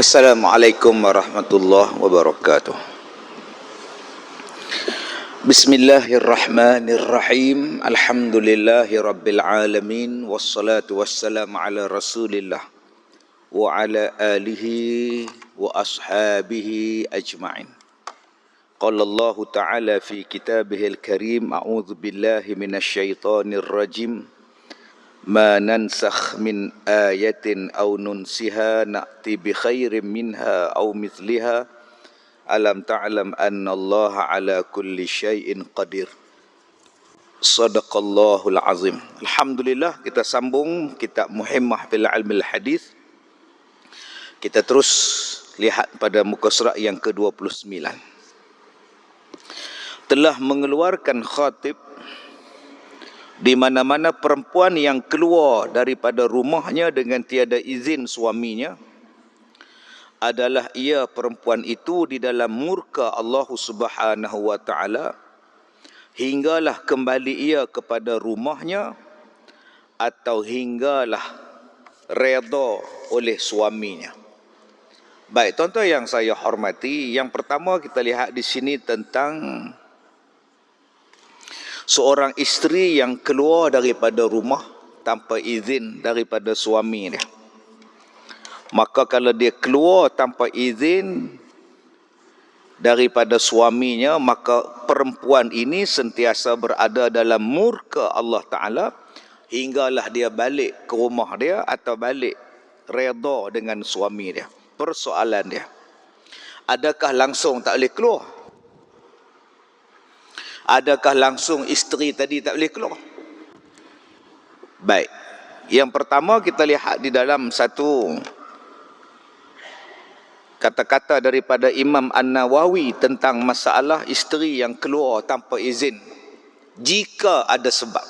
Assalamualaikum warahmatullahi wabarakatuh. Bismillahirrahmanirrahim. Alhamdulillahi rabbil alamin. Wassalatu wassalamu ala rasulillah wa ala alihi wa ashabihi ajma'in. Qala Allah ta'ala fi kitabihil karim. A'udzu billahi minasyaitonir rajim. Ma nansakh min ayatin aw nunsiha na'ti bi khairin minha aw mithliha alam ta'lam anna Allah ala kulli syai'in qadir. Sadaqallahul azim. Alhamdulillah, kita sambung kitab Muhimmah fil Ilmil Hadis. Kita terus lihat pada muka surat yang ke-29. Telah mengeluarkan khatib di mana-mana perempuan yang keluar daripada rumahnya dengan tiada izin suaminya adalah ia perempuan itu di dalam murka Allah Subhanahu wa taala hinggalah kembali ia kepada rumahnya atau hinggalah redha oleh suaminya. Baik, tuan-tuan yang saya hormati, yang pertama kita lihat di sini tentang seorang isteri yang keluar daripada rumah tanpa izin daripada suami dia. Maka kalau dia keluar tanpa izin daripada suaminya, maka perempuan ini sentiasa berada dalam murka Allah Ta'ala hinggalah dia balik ke rumah dia atau balik redha dengan suami dia. Persoalan dia, adakah langsung tak boleh keluar? Adakah langsung isteri tadi tak boleh keluar? Baik, yang pertama kita lihat di dalam satu kata-kata daripada Imam An-Nawawi tentang masalah isteri yang keluar tanpa izin jika ada sebab.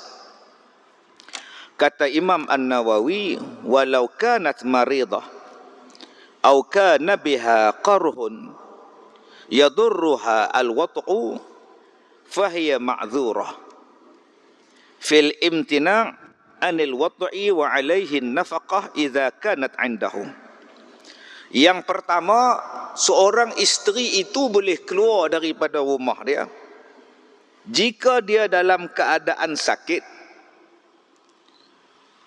Kata Imam An-Nawawi, walau kanat maridah aw kana biha qarhun yadurruha al-wat'u fahiya ma'dzurah fil imtina' anil wat'i wa alaihi nafaqah idza kanat 'indahum. Yang pertama, seorang isteri itu boleh keluar daripada rumah dia jika dia dalam keadaan sakit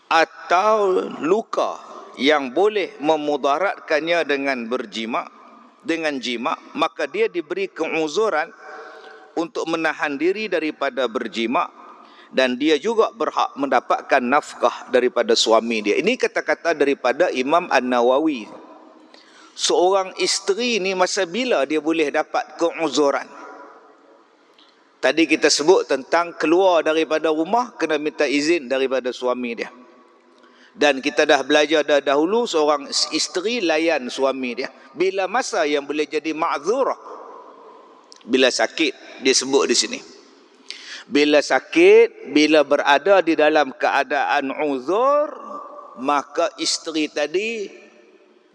atau luka yang boleh memudaratkannya dengan jima', maka dia diberi keuzuran untuk menahan diri daripada berjima' dan dia juga berhak mendapatkan nafkah daripada suami dia. Ini kata-kata daripada Imam An-Nawawi. Seorang isteri ni masa bila dia boleh dapat keuzuran? Tadi kita sebut tentang keluar daripada rumah kena minta izin daripada suami dia. Dan kita dah belajar dahulu seorang isteri layan suami dia. Bila masa yang boleh jadi ma'dzurah? Bila sakit, dia sebut di sini. Bila sakit, bila berada di dalam keadaan uzur, maka isteri tadi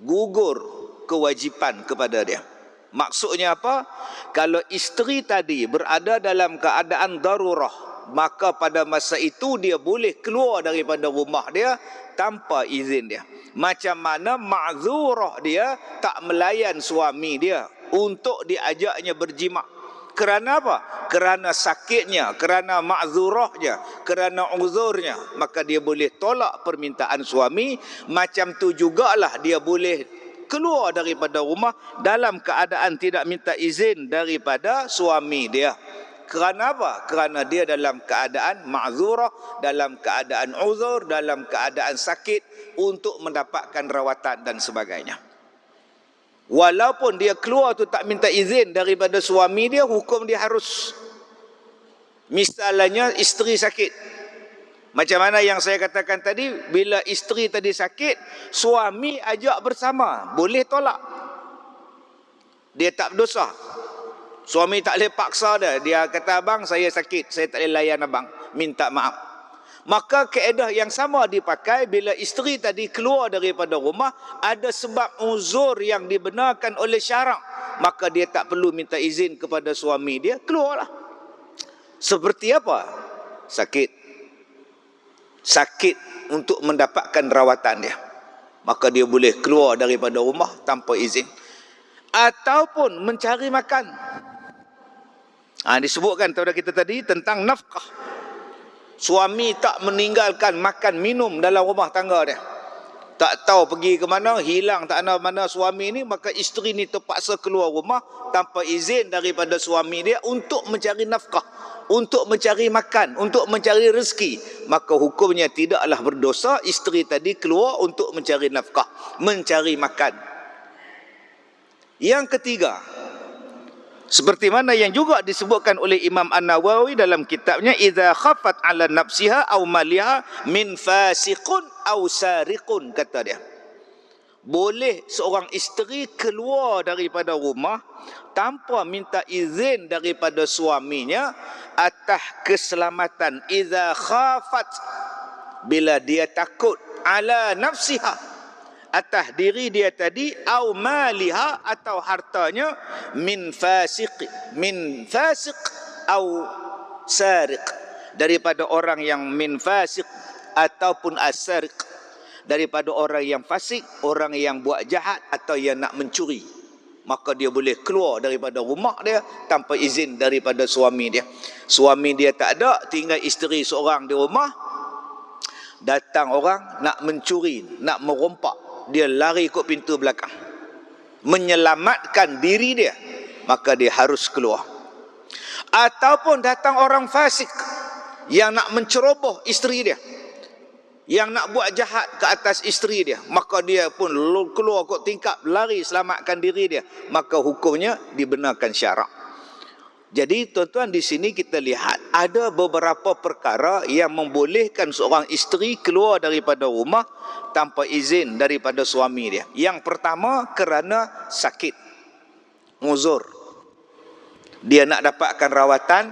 gugur kewajipan kepada dia. Maksudnya apa? Kalau isteri tadi berada dalam keadaan darurah, maka pada masa itu dia boleh keluar daripada rumah dia tanpa izin dia. Macam mana ma'zurah dia tak melayan suami dia untuk diajaknya berjima'. Kerana apa? Kerana sakitnya, kerana ma'zurahnya, kerana uzurnya, maka dia boleh tolak permintaan suami. Macam tu jugalah dia boleh keluar daripada rumah dalam keadaan tidak minta izin daripada suami dia. Kerana apa? Kerana dia dalam keadaan ma'zurah, dalam keadaan uzur, dalam keadaan sakit untuk mendapatkan rawatan dan sebagainya. Walaupun dia keluar tu tak minta izin daripada suami dia, hukum dia harus. Misalnya isteri sakit. Macam mana yang saya katakan tadi, bila isteri tadi sakit, suami ajak bersama, boleh tolak. Dia tak berdosa. Suami tak boleh paksa dia. Dia kata, abang saya sakit, saya tak boleh layan abang, minta maaf. Maka kaedah yang sama dipakai bila isteri tadi keluar daripada rumah, ada sebab uzur yang dibenarkan oleh syarak, maka dia tak perlu minta izin kepada suami dia, keluarlah. Seperti apa? Sakit untuk mendapatkan rawatan dia. maka dia boleh keluar daripada rumah tanpa izin. Ataupun mencari makan. Disebutkan kepada kita tadi tentang nafkah. Suami tak meninggalkan makan minum dalam rumah tangga dia. Tak tahu pergi ke mana, hilang tak ada mana suami ni, maka isteri ni terpaksa keluar rumah tanpa izin daripada suami dia untuk mencari nafkah, untuk mencari makan, untuk mencari rezeki. Maka hukumnya tidaklah berdosa isteri tadi keluar untuk mencari nafkah, mencari makan. Yang ketiga, seperti mana yang juga disebutkan oleh Imam An-Nawawi dalam kitabnya, idza khafat ala nafsiha aw maliha min fasiqun aw sariqun, kata dia. Boleh seorang isteri keluar daripada rumah tanpa minta izin daripada suaminya atas keselamatan. Idza khafat, bila dia takut, ala nafsiha, atas diri dia tadi, au maliha, atau hartanya, min fasiq au sariq, daripada orang yang min fasiq ataupun asariq, daripada orang yang fasik, orang yang buat jahat atau yang nak mencuri. Maka dia boleh keluar daripada rumah dia tanpa izin daripada suami dia. Suami dia tak ada, tinggal isteri seorang di rumah. Datang orang nak mencuri, nak merompak, dia lari ikut pintu belakang, menyelamatkan diri dia, maka dia harus keluar. Ataupun datang orang fasik yang nak menceroboh isteri dia, yang nak buat jahat ke atas isteri dia, maka dia pun keluar kot tingkap, lari selamatkan diri dia, maka hukumnya dibenarkan syarak. Jadi tuan-tuan, di sini kita lihat ada beberapa perkara yang membolehkan seorang isteri keluar daripada rumah tanpa izin daripada suami dia. Yang pertama, kerana sakit, uzur. Dia nak dapatkan rawatan,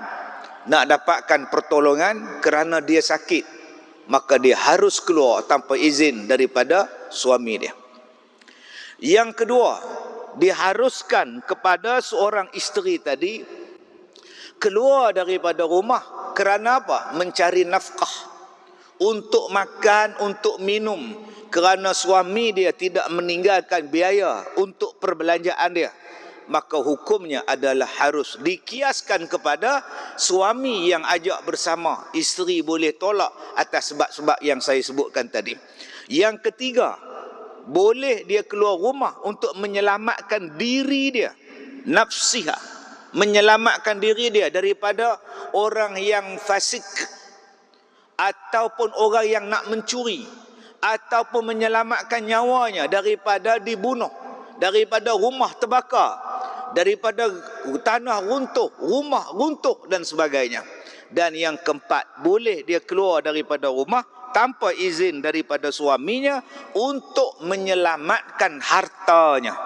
nak dapatkan pertolongan kerana dia sakit, maka dia harus keluar tanpa izin daripada suami dia. Yang kedua, diharuskan kepada seorang isteri tadi keluar daripada rumah kerana apa? Mencari nafkah, untuk makan, untuk minum, kerana suami dia tidak meninggalkan biaya untuk perbelanjaan dia. Maka hukumnya adalah harus dikiaskan kepada suami yang ajak bersama. Isteri boleh tolak atas sebab-sebab yang saya sebutkan tadi. Yang ketiga, boleh dia keluar rumah untuk menyelamatkan diri dia, nafsiha, menyelamatkan diri dia daripada orang yang fasik, ataupun orang yang nak mencuri, ataupun menyelamatkan nyawanya daripada dibunuh, daripada rumah terbakar, daripada tanah runtuh, rumah runtuh dan sebagainya. Dan yang keempat, boleh dia keluar daripada rumah tanpa izin daripada suaminya untuk menyelamatkan hartanya.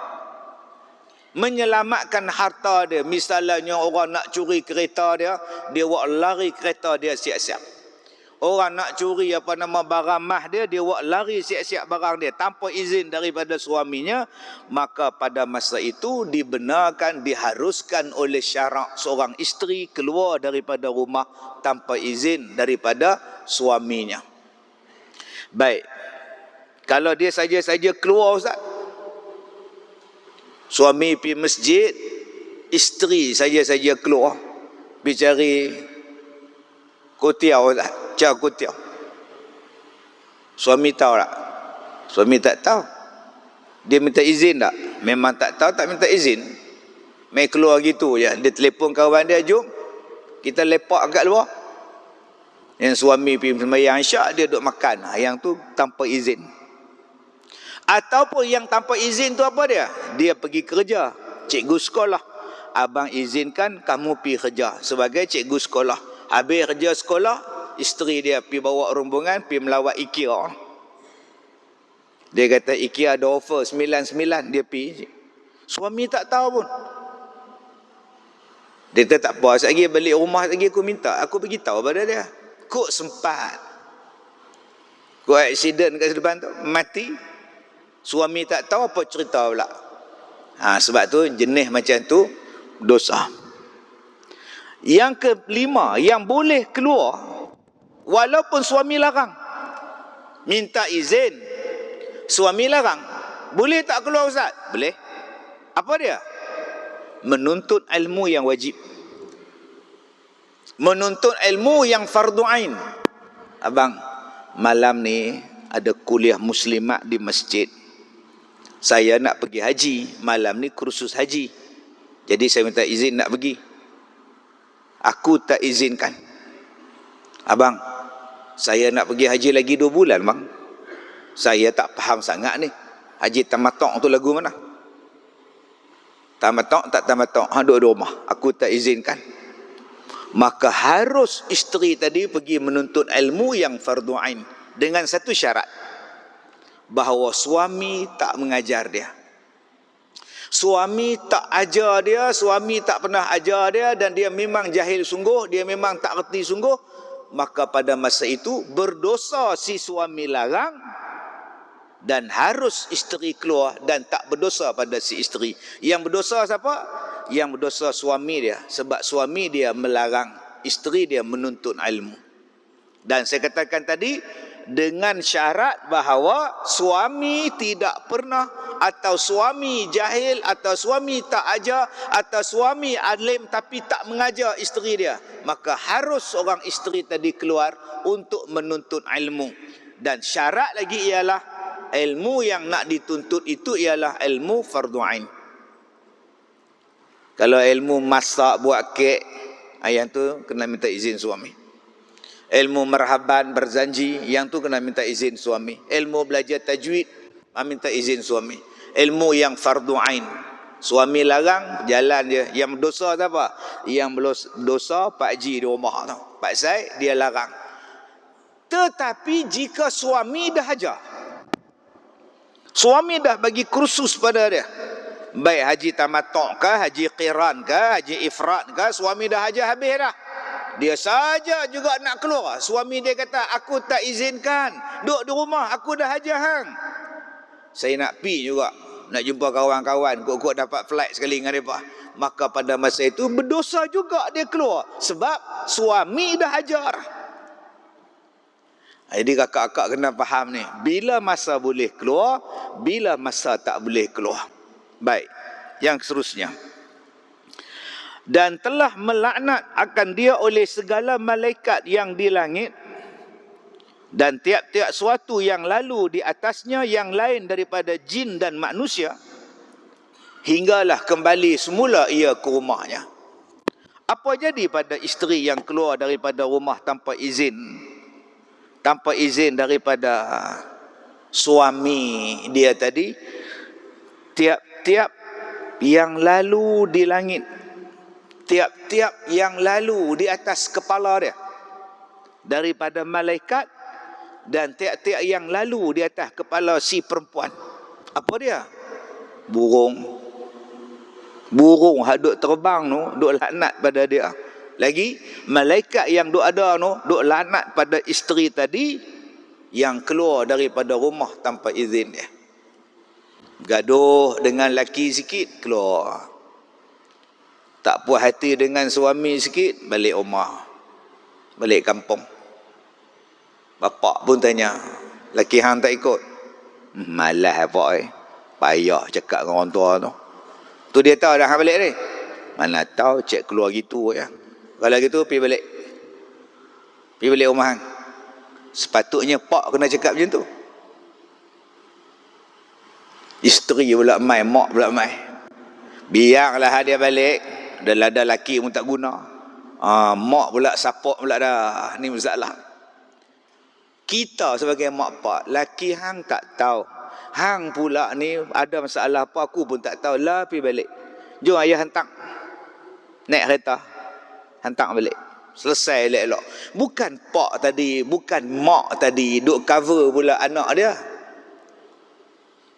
Menyelamatkan harta dia. Misalnya orang nak curi kereta dia, dia buat lari kereta dia siap-siap. Orang nak curi barang mah dia, dia buat lari siap-siap barang dia tanpa izin daripada suaminya. Maka pada masa itu dibenarkan, diharuskan oleh syarak seorang isteri keluar daripada rumah tanpa izin daripada suaminya. Baik, kalau dia saja-saja keluar, Ustaz, suami pergi masjid, isteri saja-saja keluar pergi cari kutiau, cari kutiau. Suami tahu tak? Suami tak tahu. Dia minta izin tak? Memang tak tahu, tak minta izin. Main keluar gitu je. Dia telefon kawan dia, jom kita lepak kat luar. Yang suami pergi sembahyang Isyak, dia duduk makan. Yang tu tanpa izin. Ataupun yang tanpa izin tu apa dia? Dia pergi kerja, cikgu sekolah. Abang izinkan kamu pergi kerja sebagai cikgu sekolah. Habis kerja sekolah, isteri dia pergi bawa rombongan, pergi melawat IKEA. Dia kata IKEA ada offer 99, dia pergi. Suami tak tahu pun. Dia kata tak apa, lagi balik rumah lagi aku minta, aku pergi tahu pada dia. Kok sempat. Kok aksiden kat depan tu, mati. Suami tak tahu apa cerita pula. Sebab tu jenis macam tu dosa. Yang kelima, yang boleh keluar walaupun suami larang, minta izin. Suami larang. Boleh tak keluar Ustaz? Boleh. Apa dia? Menuntut ilmu yang wajib. Menuntut ilmu yang fardu ain. Abang, malam ni ada kuliah muslimat di masjid. Saya nak pergi haji. Malam ni kursus haji. Jadi saya minta izin nak pergi. Aku tak izinkan. Abang, saya nak pergi haji lagi 2 bulan bang. Saya tak faham sangat ni. Haji tamattu' tu lagu mana? Tamattu' tak tamattu'? Duduk di rumah. Aku tak izinkan. Maka harus isteri tadi pergi menuntut ilmu yang fardu ain. Dengan satu syarat. Bahawa suami tak mengajar dia. Suami tak ajar dia, suami tak pernah ajar dia, dan dia memang jahil sungguh, dia memang tak reti sungguh, maka pada masa itu berdosa si suami larang dan harus isteri keluar, dan tak berdosa pada si isteri. Yang berdosa siapa? Yang berdosa suami dia, sebab suami dia melarang isteri dia menuntut ilmu. Dan saya katakan tadi, dengan syarat bahawa suami tidak pernah, atau suami jahil, atau suami tak ajar, atau suami alim tapi tak mengajar isteri dia, maka harus seorang isteri tadi keluar untuk menuntut ilmu. Dan syarat lagi ialah ilmu yang nak dituntut itu ialah ilmu fardu ain. Kalau ilmu masak, buat kek, yang tu kena minta izin suami. Ilmu marhaban, berzanji, yang tu kena minta izin suami. Ilmu belajar tajwid, minta izin suami. Ilmu yang fardu ain, suami larang, jalan dia. Yang berdosa tu apa? Yang berdosa Pak Ji di rumah tu. Pak Sai, dia larang. Tetapi jika suami dah ajar, suami dah bagi kursus pada dia, baik haji tamattu' ke, haji qiran ke, haji ifrad ke, suami dah ajar habis dah. Dia saja juga nak keluar. Suami dia kata, aku tak izinkan. Duduk di rumah, aku dah ajar hang. Saya nak pi juga, nak jumpa kawan-kawan, kok dapat flight sekali dengan mereka. Maka pada masa itu berdosa juga dia keluar, sebab suami dah ajar. Jadi kakak-kakak kena faham ni, bila masa boleh keluar, bila masa tak boleh keluar. Baik, yang seterusnya. Dan telah melaknat akan dia oleh segala malaikat yang di langit, dan tiap-tiap suatu yang lalu di atasnya, yang lain daripada jin dan manusia, hinggalah kembali semula ia ke rumahnya. Apa jadi pada isteri yang keluar daripada rumah tanpa izin? Tanpa izin daripada suami dia tadi. Tiap-tiap yang lalu di langit, tiap-tiap yang lalu di atas kepala dia daripada malaikat, dan tiap-tiap yang lalu di atas kepala si perempuan. Apa dia? Burung. Burung duk terbang tu, duk laknat pada dia. Lagi malaikat yang duk ada tu, duk laknat pada isteri tadi yang keluar daripada rumah tanpa izin dia. Gaduh dengan laki sikit, keluar. Tak puas hati dengan suami sikit, balik rumah, balik kampung. Bapak pun tanya, laki hang tak ikut? Malas apa payah cakap dengan orang tua tu. Tu dia tahu dah hang balik ni. Mana tahu, cek keluar gitu ya. Kalau gitu pergi balik. Pergi balik rumah hang. Sepatutnya pak kena cakap macam tu. Isteri pula mai, mak pula mai. Biarlah dia balik. Dah ada laki pun tak guna. Mak pula support pula dah. Ni masalah. Kita sebagai mak pak, laki hang tak tahu. Hang pula ni ada masalah apa, aku pun tak tahu. Lah pergi balik. Jom ayah hantar. Naik kereta. Hantar balik. Selesai elok-elok. Bukan pak tadi, bukan mak tadi duk cover pula anak dia.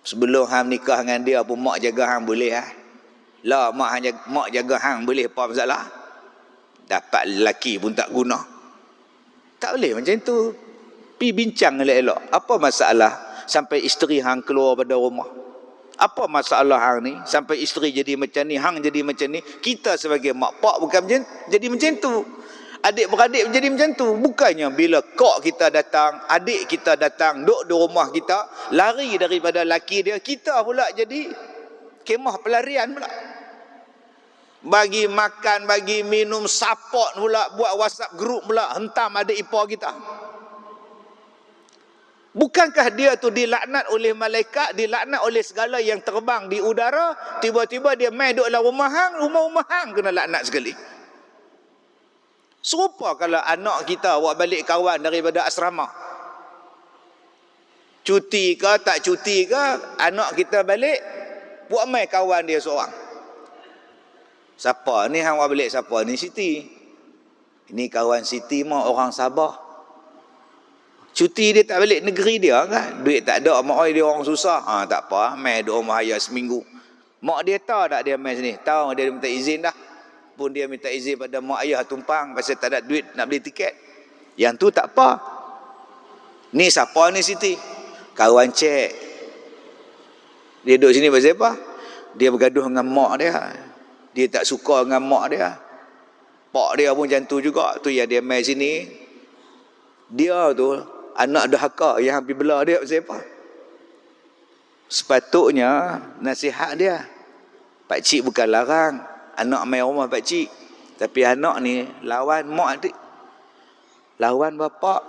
Sebelum hang nikah dengan dia pun mak jaga hang boleh lah, mak jaga hang boleh, apa masalah? Dapat lelaki pun tak guna. Tak boleh macam tu. Pi bincang elok-elok. Apa masalah sampai isteri hang keluar pada rumah? Apa masalah hang ni sampai isteri jadi macam ni, hang jadi macam ni? Kita sebagai mak pak bukan jadi macam tu. Adik-beradik menjadi macam tu. Bukannya bila kok kita datang, adik kita datang, duduk di rumah kita, lari daripada laki dia, kita pula jadi kemah pelarian pula. Bagi makan, bagi minum, support pula, buat WhatsApp group pula, hentam adik ipar kita. Bukankah dia tu dilaknat oleh malaikat, dilaknat oleh segala yang terbang di udara, tiba-tiba dia main duduk dalam rumah hang, rumah hang kena laknat sekali. Serupa kalau anak kita buat balik kawan daripada asrama. Cuti ke tak cuti ke, anak kita balik, buat main kawan dia seorang. Siapa ni hang buat balik siapa ni? Siti. Ini kawan Siti mah orang Sabah. Cuti dia tak balik negeri dia kan. Duit tak ada, mak dia orang susah. Tak apa, main duduk rumah ayah seminggu. Mak dia tahu tak dia main sini? Tahu dia minta izin dah. Pun dia minta izin pada mak ayah tumpang pasal tak ada duit nak beli tiket. Yang tu tak apa. Ni siapa ni Siti? Kawan cek. Dia duduk sini pasal apa? Dia bergaduh dengan mak dia. Dia tak suka dengan mak dia. Pak dia pun macam tu juga. Tu yang dia main sini. Dia tu anak dahaka yang hampir belah dia pasal apa? Sepatutnya nasihat dia, pakcik bukan larang anak main rumah pakcik, tapi anak ni lawan mak adik, lawan bapak.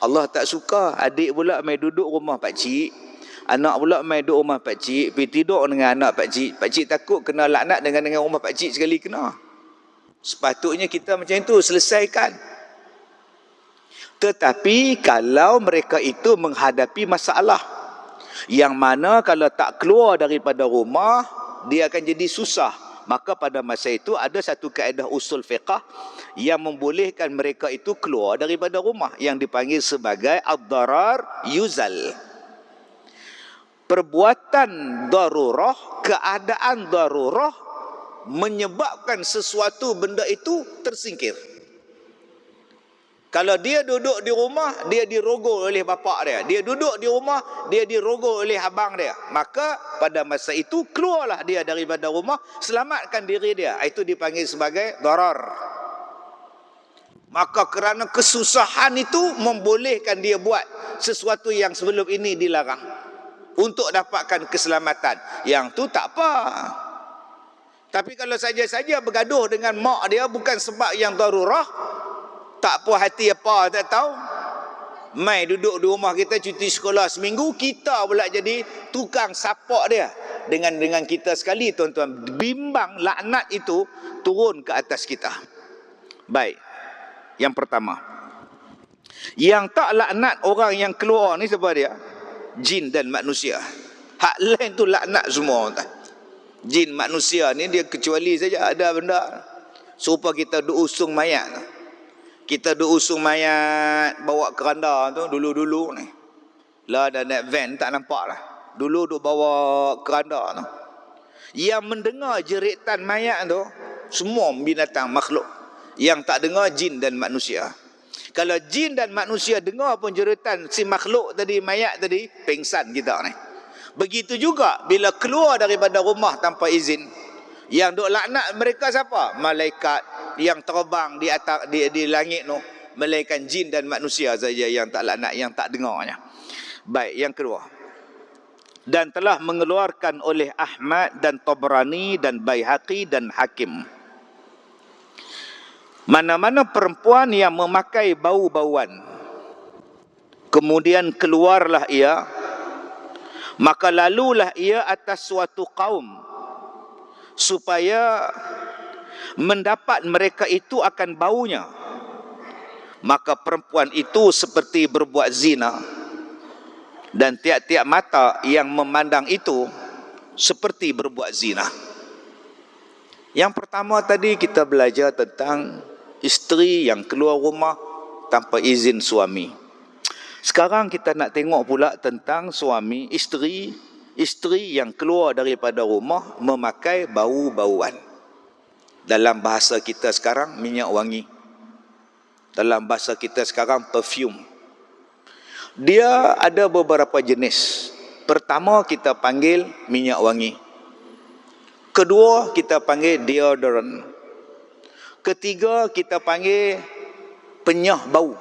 Allah tak suka adik pula main duduk rumah pakcik, anak pula main duduk rumah pakcik, pergi tidur dengan anak pakcik. Pakcik takut kena laknat dengan rumah pakcik sekali kena. Sepatutnya kita macam itu selesaikan. Tetapi kalau mereka itu menghadapi masalah yang mana kalau tak keluar daripada rumah dia akan jadi susah, maka pada masa itu ada satu kaedah usul fiqah yang membolehkan mereka itu keluar daripada rumah yang dipanggil sebagai ad-darar yuzal. Perbuatan darurah, keadaan darurah menyebabkan sesuatu benda itu tersingkir. Kalau dia duduk di rumah, dia dirogol oleh bapak dia. Dia duduk di rumah, dia dirogol oleh abang dia. Maka pada masa itu keluarlah dia daripada rumah, selamatkan diri dia. Itu dipanggil sebagai darar. Maka kerana kesusahan itu membolehkan dia buat sesuatu yang sebelum ini dilarang untuk dapatkan keselamatan. Yang tu tak apa. Tapi kalau saja-saja bergaduh dengan mak dia bukan sebab yang darurah, tak puas hati apa tak tahu, mai duduk di rumah kita cuti sekolah seminggu, kita pula jadi tukang support dia dengan kita sekali, tuan-tuan. Bimbang laknat itu turun ke atas kita. Baik, yang pertama, yang tak laknat orang yang keluar ni siapa dia? Jin dan manusia. Hak lain tu laknat semua, tuan. Jin manusia ni dia kecuali saja ada benda serupa kita duk usung mayat tu. Kita duk usung mayat bawa keranda tu dulu-dulu ni. Lah dah naik van tak nampak lah. Dulu duk bawa keranda tu. Yang mendengar jeritan mayat tu semua binatang makhluk. Yang tak dengar jin dan manusia. Kalau jin dan manusia dengar pun jeritan si makhluk tadi, mayat tadi, pengsan kita ni. Begitu juga bila keluar daripada rumah tanpa izin. Yang duk laknat mereka siapa? Malaikat yang terbang di atas di langit tu. Malaikat jin dan manusia saja yang tak laknat, yang tak dengarnya. Baik, yang kedua. Dan telah mengeluarkan oleh Ahmad dan Tabrani dan Baihaqi dan Hakim. Mana-mana perempuan yang memakai bau-bauan, kemudian keluarlah ia, maka lalulah ia atas suatu kaum, supaya mendapat mereka itu akan baunya, maka perempuan itu seperti berbuat zina, dan tiap-tiap mata yang memandang itu seperti berbuat zina. Yang pertama tadi kita belajar tentang isteri yang keluar rumah tanpa izin suami. Sekarang kita nak tengok pula tentang suami, isteri yang keluar daripada rumah memakai bau-bauan. Dalam bahasa kita sekarang, minyak wangi. Dalam bahasa kita sekarang, perfume. Dia ada beberapa jenis. Pertama kita panggil minyak wangi. Kedua kita panggil deodorant. Ketiga kita panggil Penyah bau.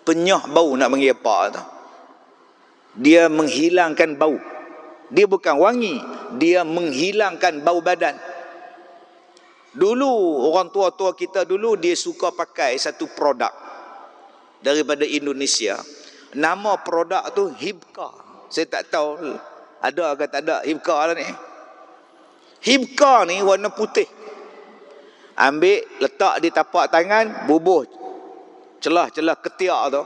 Penyah bau nak panggil apa tu? Dia menghilangkan bau. Dia bukan wangi, dia menghilangkan bau badan. Dulu orang tua-tua kita dulu dia suka pakai satu produk daripada Indonesia. Nama produk tu Hibka. Saya tak tahu ada ke tak ada Hibka lah ni. Hibka ni warna putih. Ambil letak di tapak tangan, bubuh celah-celah ketiak tu,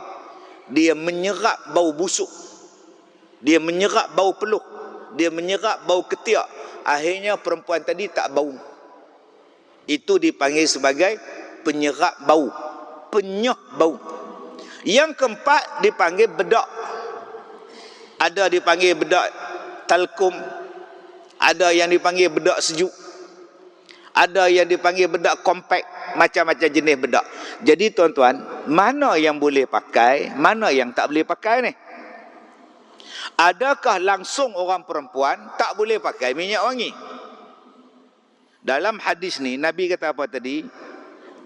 dia menyerap bau busuk. Dia menyerap bau peluh. Dia menyerap bau ketiak. Akhirnya perempuan tadi tak bau. Itu dipanggil sebagai penyerap bau. Penyah bau. Yang keempat dipanggil bedak. Ada dipanggil bedak talkum. Ada yang dipanggil bedak sejuk. Ada yang dipanggil bedak kompak. Macam-macam jenis bedak. Jadi tuan-tuan, mana yang boleh pakai, mana yang tak boleh pakai ni? Adakah langsung orang perempuan tak boleh pakai minyak wangi? Dalam hadis ni Nabi kata apa tadi?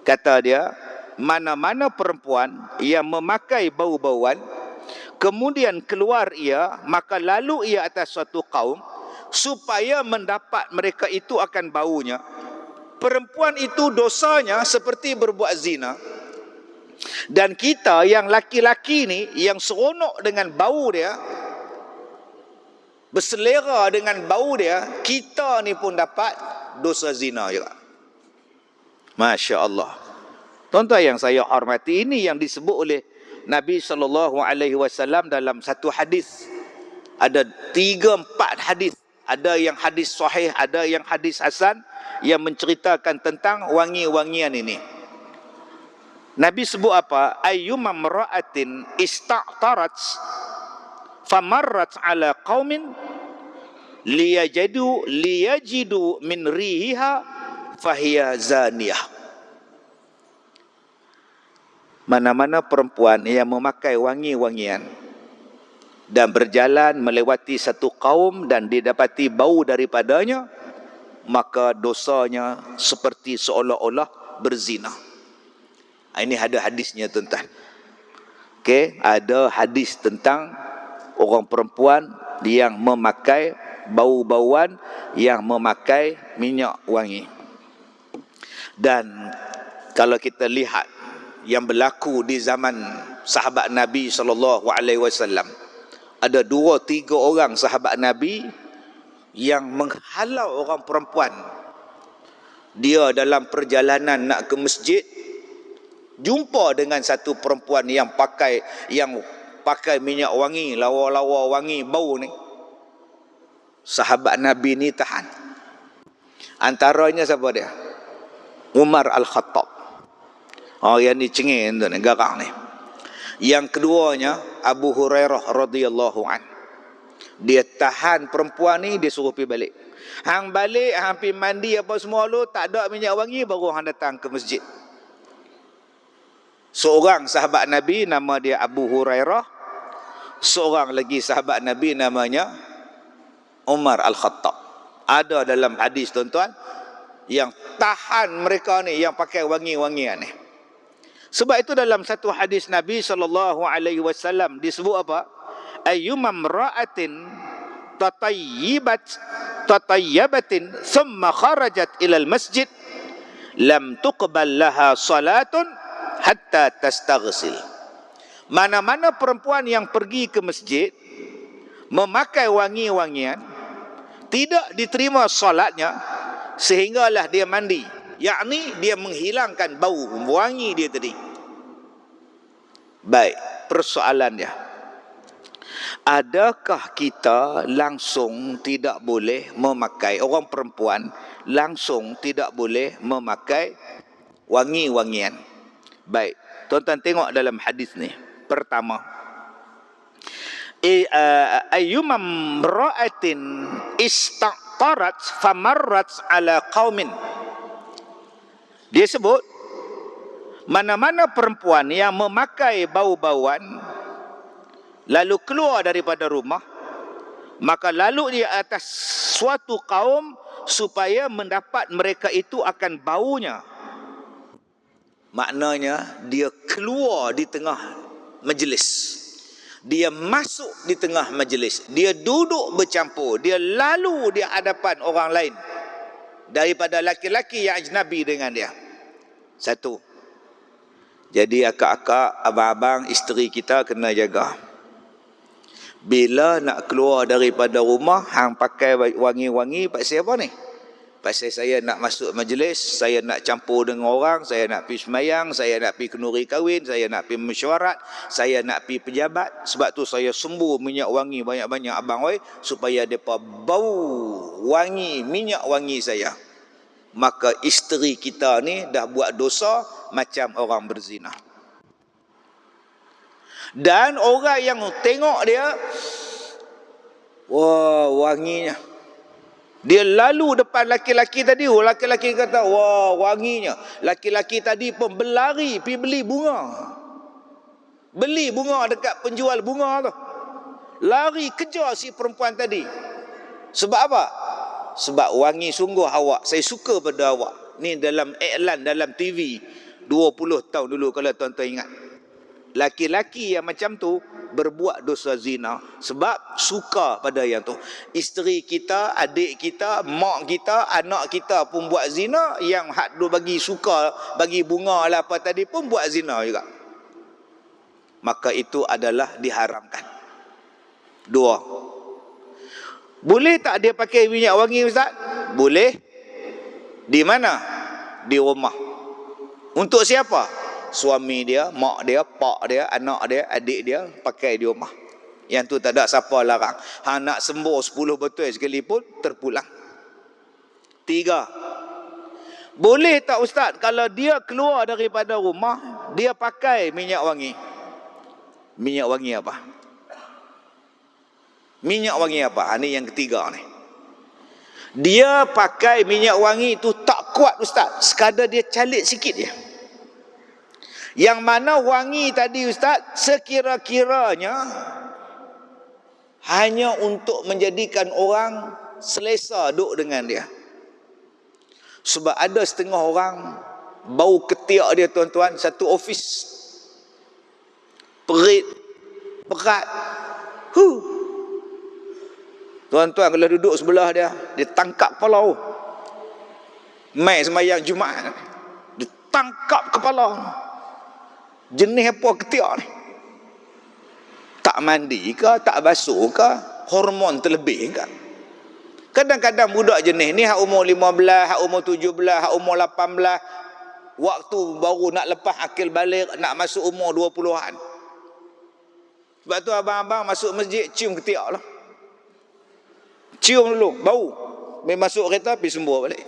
Kata dia, mana-mana perempuan yang memakai bau-bauan, kemudian keluar ia, maka lalu ia atas suatu kaum, supaya mendapat mereka itu akan baunya. Perempuan itu dosanya seperti berbuat zina. Dan kita yang laki-laki ni, yang seronok dengan bau dia, berselera dengan bau dia, kita ni pun dapat dosa zina juga. Masya Allah. Tuan-tuan yang saya hormati, ini yang disebut oleh Nabi SAW dalam satu hadis. Ada 3-4 hadis. Ada yang hadis sahih, ada yang hadis hasan, yang menceritakan tentang wangi-wangian ini. Nabi sebut apa? Ayyuma mra'atin ista'tarat famarrat ala qaumin liyajidu min rihiha fahiya zaniyah. Mana-mana perempuan yang memakai wangi-wangian dan berjalan melewati satu kaum dan didapati bau daripadanya, maka dosanya seperti seolah-olah berzina. Ini ada hadisnya tuan-tuan. Okey, ada hadis tentang orang perempuan yang memakai bau-bauan, yang memakai minyak wangi. Dan kalau kita lihat yang berlaku di zaman sahabat Nabi SAW, ada 2-3 orang sahabat Nabi yang menghalau orang perempuan. Dia dalam perjalanan nak ke masjid, jumpa dengan satu perempuan yang pakai minyak wangi, lawa-lawa wangi bau ni. Sahabat Nabi ni tahan. Antaranya siapa dia? Umar Al-Khattab. Yang ni cengeng tu ni, garang ni. Yang keduanya Abu Hurairah radhiyallahu an. Dia tahan perempuan ni, dia suruh pergi balik. Hang balik, hang pergi mandi apa semua lu, tak ada minyak wangi, baru hang datang ke masjid. Seorang sahabat Nabi nama dia Abu Hurairah. Seorang lagi sahabat Nabi namanya Umar Al-Khattab. Ada dalam hadis tuan-tuan yang tahan mereka ni, yang pakai wangi-wangian ni. Sebab itu dalam satu hadis Nabi SAW disebut apa? Ayyuma mra'atin tatayyabatin thumma kharajat ilal masjid lam tuqbal laha salatun hatta tastaghsil. Mana-mana perempuan yang pergi ke masjid memakai wangi-wangian, tidak diterima solatnya sehinggalah dia mandi. Yakni dia menghilangkan bau wangi dia tadi. Baik, persoalannya, adakah kita langsung tidak boleh memakai, orang perempuan langsung tidak boleh memakai wangi-wangian? Baik, tuan-tuan tengok dalam hadis ni. Pertama, ayyumam ra'atin istaqtarat famarrat ala qaumin. Dia sebut, mana-mana perempuan yang memakai bau-bauan lalu keluar daripada rumah, maka lalu dia atas suatu kaum supaya mendapat mereka itu akan baunya. Maknanya dia keluar di tengah majlis. Dia masuk di tengah majlis. Dia duduk bercampur. Dia lalu di hadapan orang lain daripada laki-laki yang ajnabi dengan dia. Satu. Jadi akak-akak, abang-abang, isteri kita kena jaga. Bila nak keluar daripada rumah, hang pakai wangi-wangi pasal apa ni? Pasal saya nak masuk majlis, saya nak campur dengan orang, saya nak pergi semayang, saya nak pergi kenduri kahwin, saya nak pergi mesyuarat, saya nak pergi pejabat. Sebab tu saya sembur minyak wangi banyak-banyak abang oi, supaya depa bau wangi minyak wangi saya. Maka isteri kita ni dah buat dosa macam orang berzina. Dan orang yang tengok dia, wah wanginya. Dia lalu depan laki-laki tadi, laki-laki kata, wah wanginya. Laki-laki tadi pun berlari pergi beli bunga. Beli bunga dekat penjual bunga tu. Lari kejar si perempuan tadi. Sebab apa? Sebab wangi sungguh awak, saya suka pada awak. Ni dalam iklan dalam TV 20 tahun dulu kalau tuan-tuan ingat. Laki-laki yang macam tu berbuat dosa zina sebab suka pada yang tu. Isteri kita, adik kita, mak kita, anak kita pun buat zina, yang hak tu bagi suka, bagi bunga lah apa tadi pun buat zina juga. Maka itu adalah diharamkan. Dua. Boleh tak dia pakai minyak wangi, Ustaz? Boleh. Di mana? Di rumah. Untuk siapa? Suami dia, mak dia, pak dia, anak dia, adik dia pakai di rumah. Yang tu tak ada siapa larang. Hang nak sembur 10 botol sekalipun terpulang. 3. Boleh tak Ustaz kalau dia keluar daripada rumah, dia pakai minyak wangi? Minyak wangi apa? Minyak wangi apa? Ini yang ketiga ni. Dia pakai minyak wangi tu tak kuat Ustaz, sekadar dia calit sikit je. Yang mana wangi tadi Ustaz, sekira-kiranya hanya untuk menjadikan orang selesa duduk dengan dia. Sebab ada setengah orang bau ketiak dia tuan-tuan, satu ofis perit, pekat. Tuan-tuan kalau duduk sebelah dia, dia tangkap kepala. Mai sembahyang Jumaat, dia tangkap kepala. Jenis apa ketiak ni? Tak mandi ke, tak basuh ke, hormon terlebih ke? Kadang-kadang budak jenis ni hak umur 15, hak umur 17, hak umur 18, waktu baru nak lepas akil balik, nak masuk umur 20-an. Sebab tu abang-abang masuk masjid cium ketiak lah. Cium dulu, bau. Bila masuk kereta pergi sembur balik.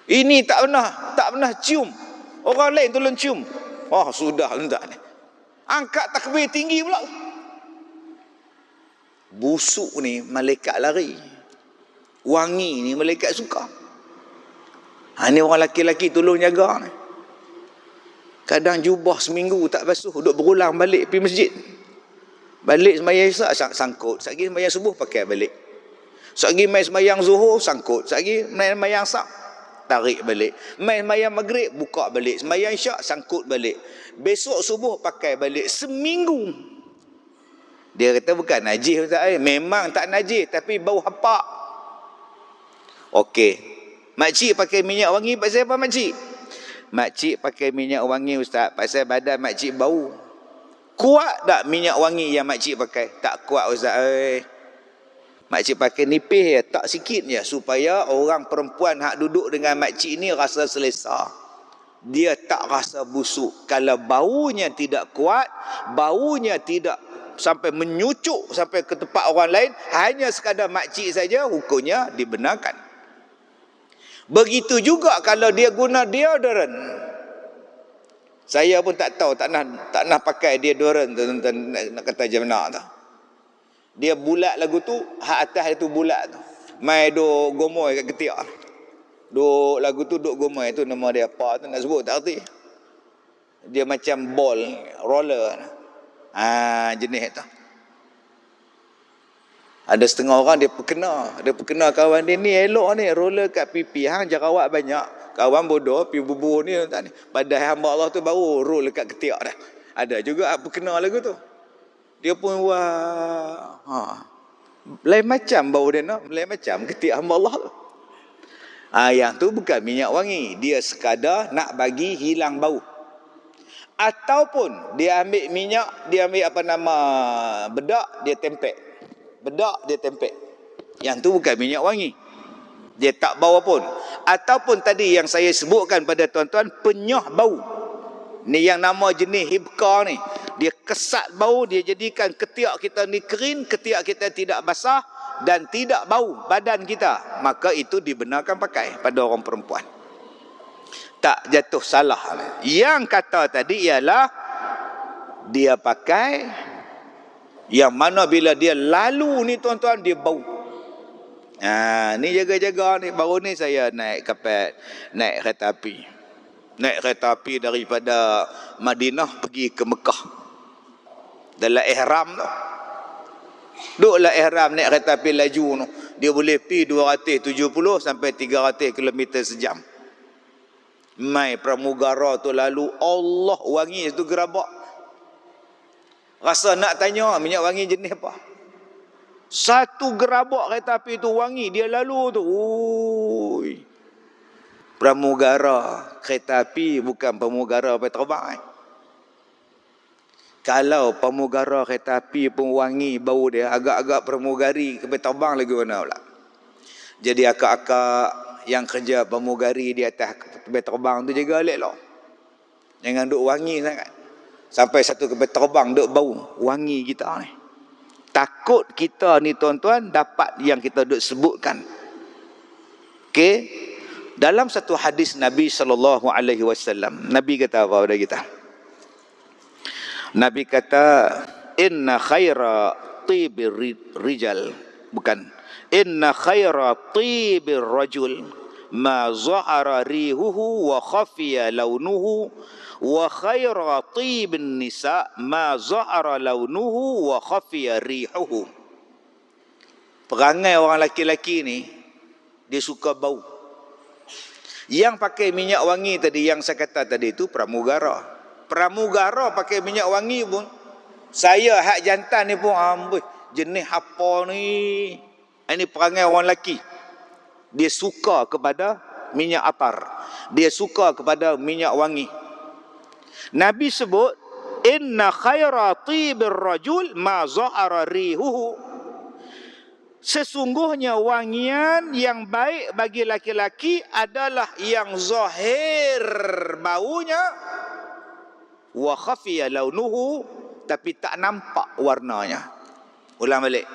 Ini tak pernah cium. Orang lain tolong cium. Oh sudah hendak ni. Angkat takbir tinggi pula. Busuk ni malaikat lari. Wangi ni malaikat suka. Ni orang laki-laki tolong jaga ni. Kadang jubah seminggu tak basuh, duduk berulang balik pergi masjid. Balik sembahyang isyak sangkut. Sekali sembahyang subuh pakai balik. Sekali main sembahyang zuhur sangkut. Sekali main sembahyang sak tarik balik. Main sembahyang maghrib buka balik. Sembahyang isyak sangkut balik. Besok subuh pakai balik. Seminggu. Dia kata bukan najis Ustaz. Memang tak najis tapi bau hapak. Okey. Makcik pakai minyak wangi pasal apa makcik? Makcik pakai minyak wangi Ustaz pasal badan makcik bau. Kuat tak minyak wangi yang makcik pakai? Tak kuat Ustaz. Makcik pakai nipis je, tak sikit je, supaya orang perempuan hak duduk dengan makcik ni rasa selesa. Dia tak rasa busuk. Kalau baunya tidak kuat, baunya tidak sampai menyucuk sampai ke tempat orang lain, hanya sekadar makcik saja, hukumnya dibenarkan. Begitu juga kalau dia guna deodorant. Saya pun tak tahu, tak nak pakai deodorant tu, nak kata macam mana tu. Dia bulat lagu tu, hak atas itu bulat tu. Mai duk gomoy kat ketiak. Duk lagu tu duk gomoy tu, nama dia apa tu nak sebut tak erti. Dia macam ball, roller. Jenis tu. Ada setengah orang dia perkena kawan dia ni elok ni roller kat pipi, hang jarawat banyak. Kawan bodoh pergi bubur ni tak ni. Padahal hamba Allah tu baru roll dekat ketiak dah. Ada juga apa kena lagu tu. Dia pun wah. Lain macam bau dia nak, lain macam ketiak hamba Allah tu. Yang tu bukan minyak wangi, dia sekadar nak bagi hilang bau. Ataupun dia ambil minyak, dia ambil apa nama bedak, dia tempek. Bedak dia tempek. Yang tu bukan minyak wangi. Dia tak bau pun. Ataupun tadi yang saya sebutkan pada tuan-tuan, penyah bau. Ni yang nama jenis hibka ni. Dia kesat bau, dia jadikan ketiak kita ni kering, ketiak kita tidak basah dan tidak bau badan kita. Maka itu dibenarkan pakai pada orang perempuan. Tak jatuh salah. Yang kata tadi ialah dia pakai yang mana bila dia lalu ni tuan-tuan, dia bau. Ni jaga-jaga ni. Baru ni saya naik kapal, naik kereta api. Naik kereta api daripada Madinah pergi ke Mekah. Dalam ihram tu. Duduklah ihram naik kereta api laju tu. Dia boleh pergi 270 sampai 300 km sejam. Mai pramugara tu lalu, Allah wangi tu gerabak. Rasa nak tanya minyak wangi jenis apa. Satu gerabak kereta api tu wangi, dia lalu tu. Ui. Pramugara kereta api bukan pramugara petrobang. Kalau pramugara kereta api pun wangi bau dia, agak-agak pramugari ke petrobang lagi mana pula. Jadi akak-akak yang kerja pramugari di atas kapal terbang tu jaga elok-elok. Jangan duk wangi sangat. Sampai satu kapal terbang duk bau wangi kita ni. Takut kita ni tuan-tuan dapat yang kita duk sebutkan. Okey. Dalam satu hadis Nabi SAW, Nabi kata apa pada kita? Nabi kata, inna khaira tibir rijal. Bukan. Inna khaira tibir rajul ma zahara rihuhu wa khafiya launuhu wa khaira tibin nisa ma zahara launuhu wa khafiya rihuhu. Perangai orang laki-laki ni, dia suka bau. Yang pakai minyak wangi tadi, yang saya kata tadi itu pramugara. Pramugara pakai minyak wangi pun, saya hak jantan ni pun, amboi, jenis apa ni? Ini perangai orang lelaki. Dia suka kepada minyak atar. Dia suka kepada minyak wangi. Nabi sebut, inna khaira tibir rajul ma zahara rihuhu. Sesungguhnya wangian yang baik bagi laki-laki adalah yang zahir baunya, wa khafiya launuhu, tapi tak nampak warnanya. Ulang balik.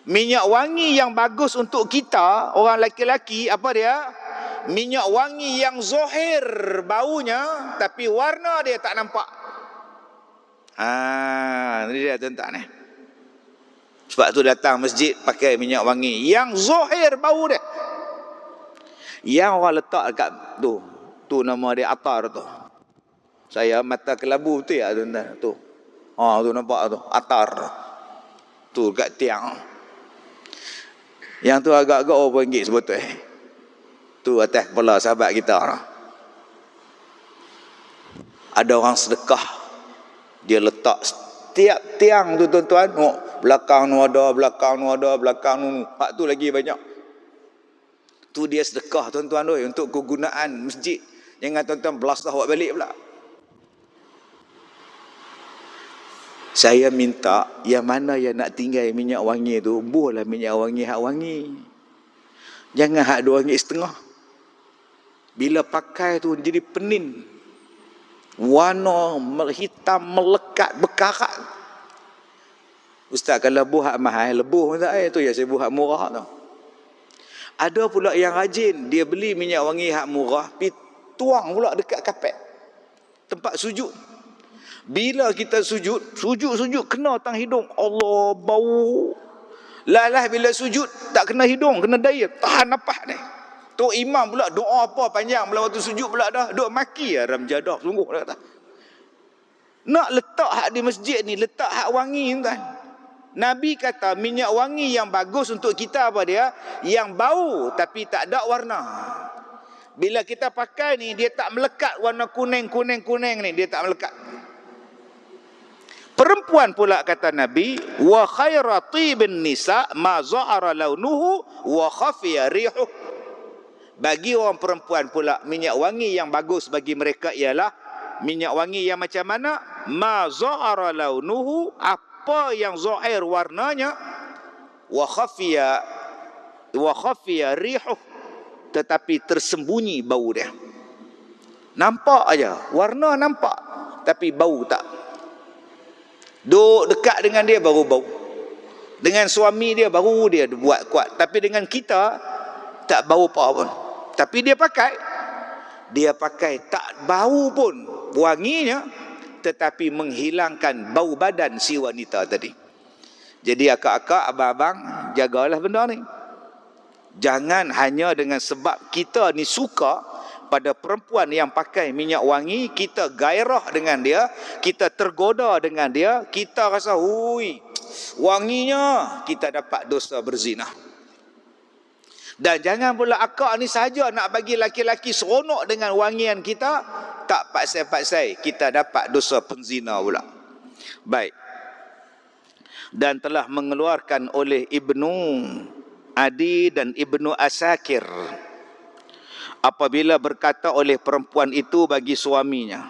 Minyak wangi yang bagus untuk kita, orang laki-laki, apa dia? Minyak wangi yang zahir baunya, tapi warna dia tak nampak. Ini dia tuan-tuan ni. Sebab tu datang masjid pakai minyak wangi yang zahir bau dia. Yang orang letak dekat tu nama dia atar tu. Saya mata kelabu tu ya tuan-tuan. Tu nampak tu atar. Tu dekat tiang. Yang tu agak-agak RM2 sebotol. Tu atas kepala sahabat kita. Ada orang sedekah, dia letak setiap tiang tu tuan-tuan. Belakang tu ada, belakang tu ada, belakang tu. Hak tu lagi banyak. Tu dia sedekah tuan-tuan untuk kegunaan masjid. Jangan tuan-tuan belasah buat balik pula. Saya minta yang mana yang nak tinggal minyak wangi tu, buahlah minyak wangi hak wangi. Jangan hak RM2.5. Bila pakai tu jadi penin. Warna hitam melekat berkarat. Ustaz, kalau buah hak mahal, lebuh tak tu ya saya buah hak murah tu. Ada pula yang rajin, dia beli minyak wangi hak murah, pi tuang pula dekat kapet. Tempat sujud. Bila kita sujud kena tang hidung. Allah, bau. Lah bila sujud tak kena hidung, kena daya, tahan nafas ni. Tu imam pula doa apa panjang pula waktu sujud pula dah. Duk maki haram jadah sungguh dah kata. Nak letak hak di masjid ni, letak hak wangi tuan. Nabi kata minyak wangi yang bagus untuk kita apa dia? Yang bau tapi tak ada warna. Bila kita pakai ni, dia tak melekat warna kuning ni, dia tak melekat. Perempuan pula kata Nabi, wa khairati bin nisa ma za'ara launuhu wa khafiya rihuh. Bagi orang perempuan pula, minyak wangi yang bagus bagi mereka ialah minyak wangi yang macam mana? Ma za'ara launuhu, apa yang zahir warnanya, wa khafiya rihuh, tetapi tersembunyi bau dia. Nampak aja, warna nampak, tapi bau tak. Duk dekat dengan dia baru bau. Dengan suami dia baru dia buat kuat. Tapi dengan kita tak bau apa pun. Tapi dia pakai tak bau pun, wanginya, tetapi menghilangkan bau badan si wanita tadi. Jadi akak-akak, abang-abang, jagalah benda ni. Jangan hanya dengan sebab kita ni suka pada perempuan yang pakai minyak wangi, kita gairah dengan dia, kita tergoda dengan dia, kita rasa, hui, wanginya, kita dapat dosa berzina. Dan jangan pula akak ni saja nak bagi laki-laki seronok dengan wangian kita, tak paksai-paksai, kita dapat dosa penzina pula. Baik. Dan telah mengeluarkan oleh Ibnu Adi dan Ibnu Asakir, apabila berkata oleh perempuan itu bagi suaminya,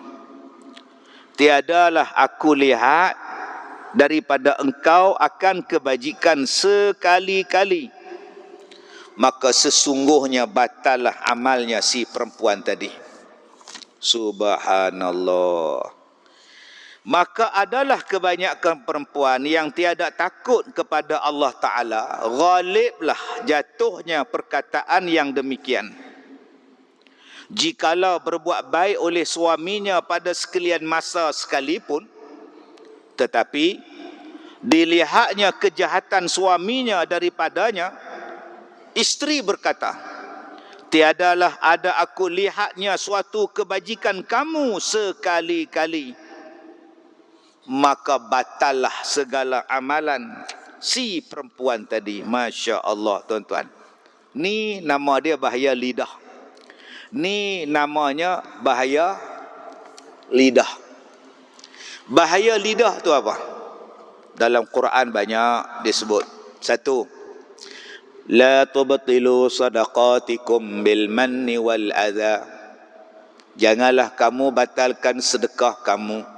tiadalah aku lihat daripada engkau akan kebajikan sekali-kali, maka sesungguhnya batallah amalnya si perempuan tadi. Subhanallah. Maka adalah kebanyakan perempuan yang tiada takut kepada Allah Ta'ala, ghaliblah jatuhnya perkataan yang demikian. Jikalau berbuat baik oleh suaminya pada sekalian masa sekalipun, tetapi dilihatnya kejahatan suaminya daripadanya, isteri berkata, tiadalah ada aku lihatnya suatu kebajikan kamu sekali-kali, maka batallah segala amalan si perempuan tadi. Masya Allah, tuan-tuan. Ni nama dia bahaya lidah. Ni namanya bahaya lidah. Bahaya lidah tu apa? Dalam Quran banyak disebut. Satu, la tubtilu sadaqatikum bil manni wal adha. Janganlah kamu batalkan sedekah kamu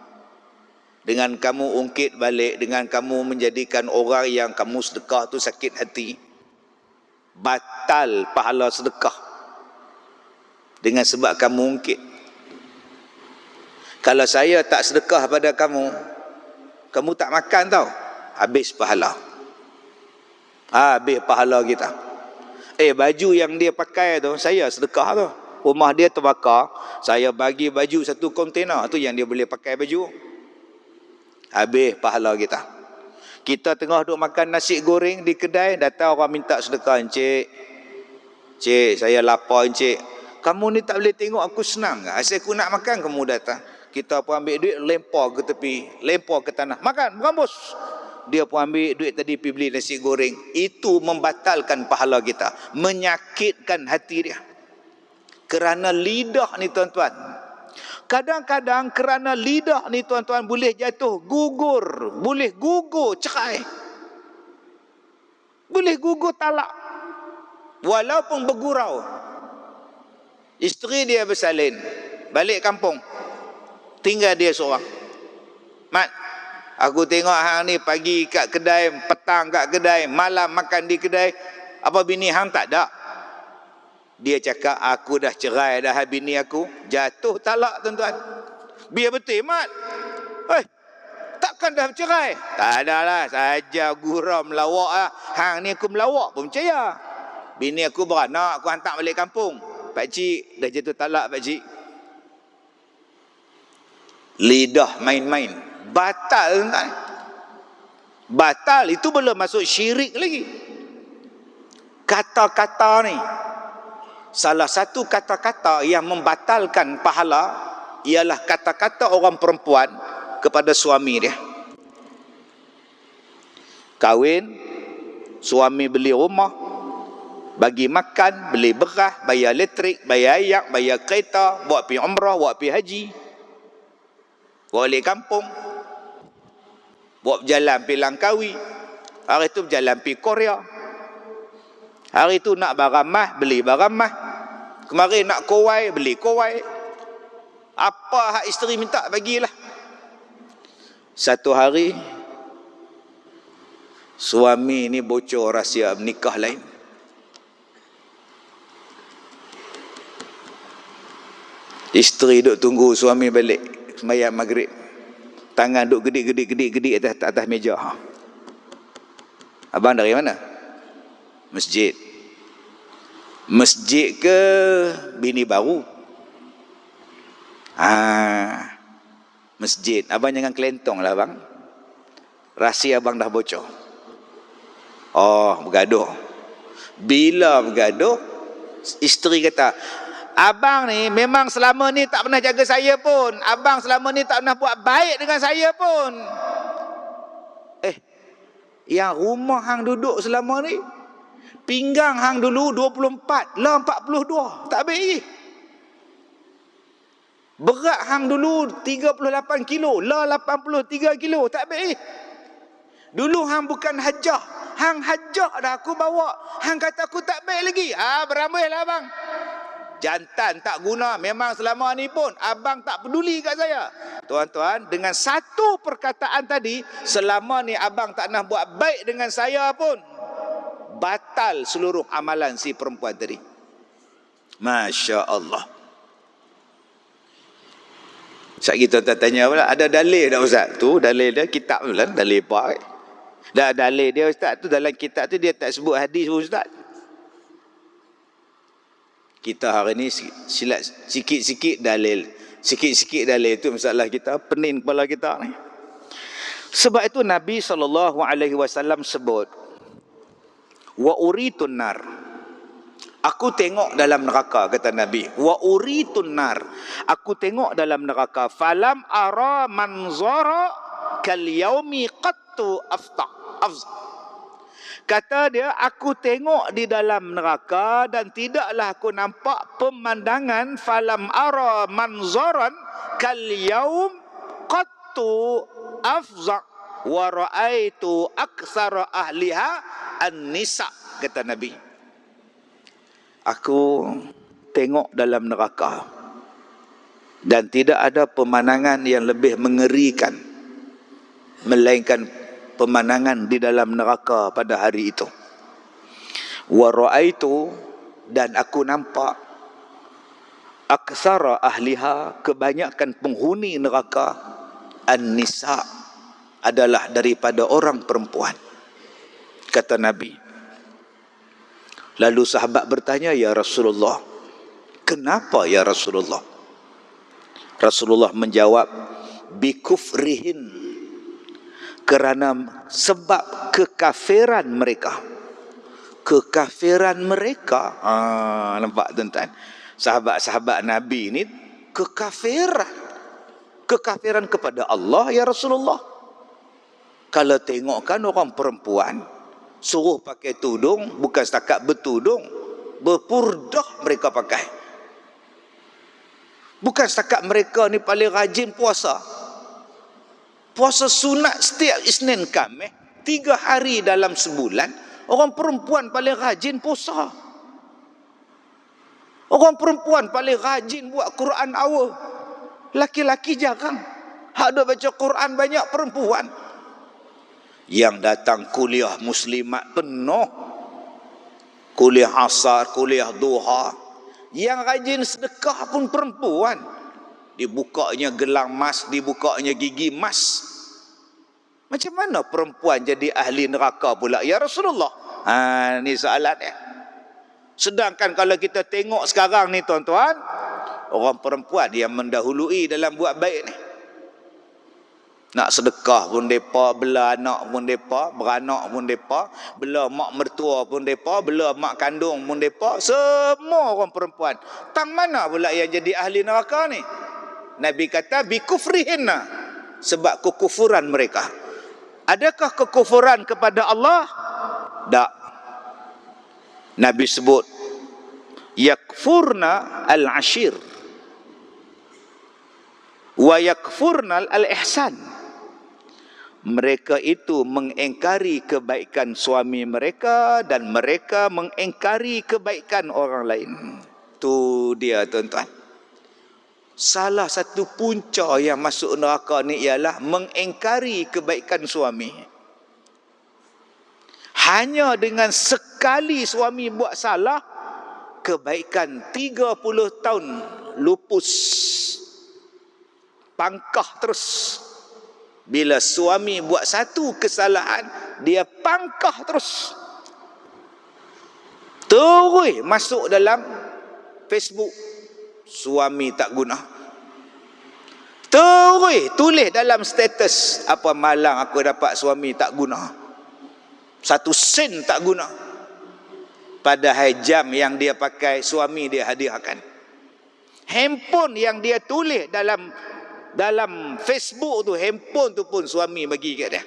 dengan kamu ungkit balik, dengan kamu menjadikan orang yang kamu sedekah tu sakit hati. Batal pahala sedekah dengan sebab kamu ungkit. Kalau saya tak sedekah pada kamu, kamu tak makan tau, habis pahala. Habis pahala kita. Baju yang dia pakai tu, saya sedekah tu. Rumah dia terbakar, saya bagi baju satu kontena, tu yang dia boleh pakai baju. Habis pahala kita. Kita tengah duk makan nasi goreng di kedai, datang orang minta sedekah, encik, saya lapar encik. Kamu ni tak boleh tengok aku senang ke? Asyik aku nak makan, kamu datang. Kita pun ambil duit, lempar ke tepi, lempar ke tanah. Makan, berambus. Dia pun ambil duit tadi pergi beli nasi goreng. Itu membatalkan pahala kita, menyakitkan hati dia. Kerana lidah ni, tuan-tuan, kadang-kadang kerana lidah ni, tuan-tuan, boleh jatuh gugur, boleh gugur cerai, boleh gugur talak, walaupun bergurau. Isteri dia bersalin, balik kampung, tinggal dia seorang. Mat, aku tengok hang ni pagi kat kedai, petang kat kedai, malam makan di kedai. Apa bini hang tak ada? Dia cakap, aku dah cerai dah bini aku. Jatuh talak, tuan-tuan. Biar betul, Mat. Takkan dah cerai? Tak adalah, saja gurau melawak lah. Hang ni aku melawak pun percaya. Bini aku beranak, aku hantar balik kampung. Pakcik, dah jatuh talak, pakcik. Lidah main-main. Batal, tuan-tuan. Batal, itu belum masuk syirik lagi. Kata-kata ni, salah satu kata-kata yang membatalkan pahala ialah kata-kata orang perempuan kepada suami dia. Kahwin, suami beli rumah, bagi makan, beli beras, bayar elektrik, bayar air, bayar kereta, buat pergi umrah, buat pergi haji, balik kampung, buat berjalan pergi Langkawi, hari tu berjalan pergi Korea, hari tu nak barang mah, beli barang mah, kemarin nak Kuwait, beli Kuwait, apa hak isteri minta bagilah. Satu hari suami ni bocor rahsia nikah lain. Isteri duk tunggu suami balik sembahyang maghrib. Tangan duk gedik atas meja. Abang dari mana? Masjid. Masjid ke bini baru? Masjid. Abang jangan kelentong lah abang. Rahsia abang dah bocor. Oh, bergaduh. Bila bergaduh, isteri kata, abang ni memang selama ni tak pernah jaga saya pun. Abang selama ni tak pernah buat baik dengan saya pun. Yang rumah hang duduk selama ni, pinggang hang dulu 24, lah 42. Tak baik. Berat hang dulu 38 kilo, lah 83 kilo. Tak baik. Dulu hang bukan hajah, hang hajah dah aku bawa. Hang kata aku tak baik lagi. Beramai lah abang. Jantan tak guna. Memang selama ni pun abang tak peduli kat saya. Tuan-tuan, dengan satu perkataan tadi, selama ni abang tak nak buat baik dengan saya pun, batal seluruh amalan si perempuan tadi. Masya Allah. Saat kita tanya pula, ada dalil tak Ustaz? Tu dalil dia kitab pula, dalil apa? Dah dalil dia Ustaz tu dalam kitab tu dia tak sebut hadis pun Ustaz. Kita hari ni silat sikit-sikit dalil. Sikit-sikit dalil itu masalah kita, pening kepala kita ni. Sebab itu Nabi SAW sebut, wa uritun nar. Aku tengok dalam neraka, kata Nabi. Wa uritun nar. Aku tengok dalam neraka. Falam ara manzara kal yaumi qattu afta. Kata dia, aku tengok di dalam neraka dan tidaklah aku nampak pemandangan falam ara manzaran kal yaum qattu afza wa raaitu aktsara ahliha an-nisa, kata Nabi. Aku tengok dalam neraka dan tidak ada pemandangan yang lebih mengerikan melainkan pemandangan di dalam neraka pada hari itu. Wa raaitu, dan aku nampak aksara ahliha, kebanyakan penghuni neraka, an-nisa, adalah daripada orang perempuan, kata Nabi. Lalu sahabat bertanya, ya Rasulullah, kenapa ya Rasulullah? Rasulullah menjawab, bikufrihin, kerana sebab kekafiran mereka. Kekafiran mereka. Nampak tuan-tuan? Sahabat-sahabat Nabi ni kekafiran. Kekafiran kepada Allah ya Rasulullah. Kalau tengokkan orang perempuan suruh pakai tudung, bukan setakat bertudung, berpurdah mereka pakai. Bukan setakat mereka ni paling rajin puasa. Puasa sunat setiap Isnin Khamis, 3 hari dalam sebulan. Orang perempuan paling rajin puasa. Orang perempuan paling rajin buat Quran awal. Laki-laki jarang. Hak duk baca Quran banyak perempuan. Yang datang kuliah muslimat penuh. Kuliah asar, kuliah duha. Yang rajin sedekah pun perempuan. Dibukanya gelang emas, dibukanya gigi emas. Macam mana perempuan jadi ahli neraka pula ya Rasulullah? Ni soalannya. Sedangkan kalau kita tengok sekarang ni tuan-tuan, orang perempuan yang mendahului dalam buat baik ni. Nak sedekah pun mereka, bela anak pun mereka, beranak pun mereka, bela mak mertua pun mereka, bela mak kandung pun mereka, semua orang perempuan. Tang mana pula yang jadi ahli neraka ni? Nabi kata bikufrihinna, sebab kekufuran mereka. Adakah kekufuran kepada Allah? Tak. Nabi sebut yakfurna al-ashir wa yakfurna al-ihsan. Mereka itu mengingkari kebaikan suami mereka dan mereka mengingkari kebaikan orang lain. Tu dia tuan-tuan. Salah satu punca yang masuk neraka ni ialah mengingkari kebaikan suami. Hanya dengan sekali suami buat salah, kebaikan 30 tahun lupus. Pangkah terus. Bila suami buat satu kesalahan, dia pangkah terus. Terus masuk dalam Facebook, suami tak guna. Terus tulis dalam status, apa malang aku dapat suami tak guna. 1 sen tak guna. Padahal jam yang dia pakai, suami dia hadiahkan. Handphone yang dia tulis dalam Facebook tu, handphone tu pun suami bagi kat dia.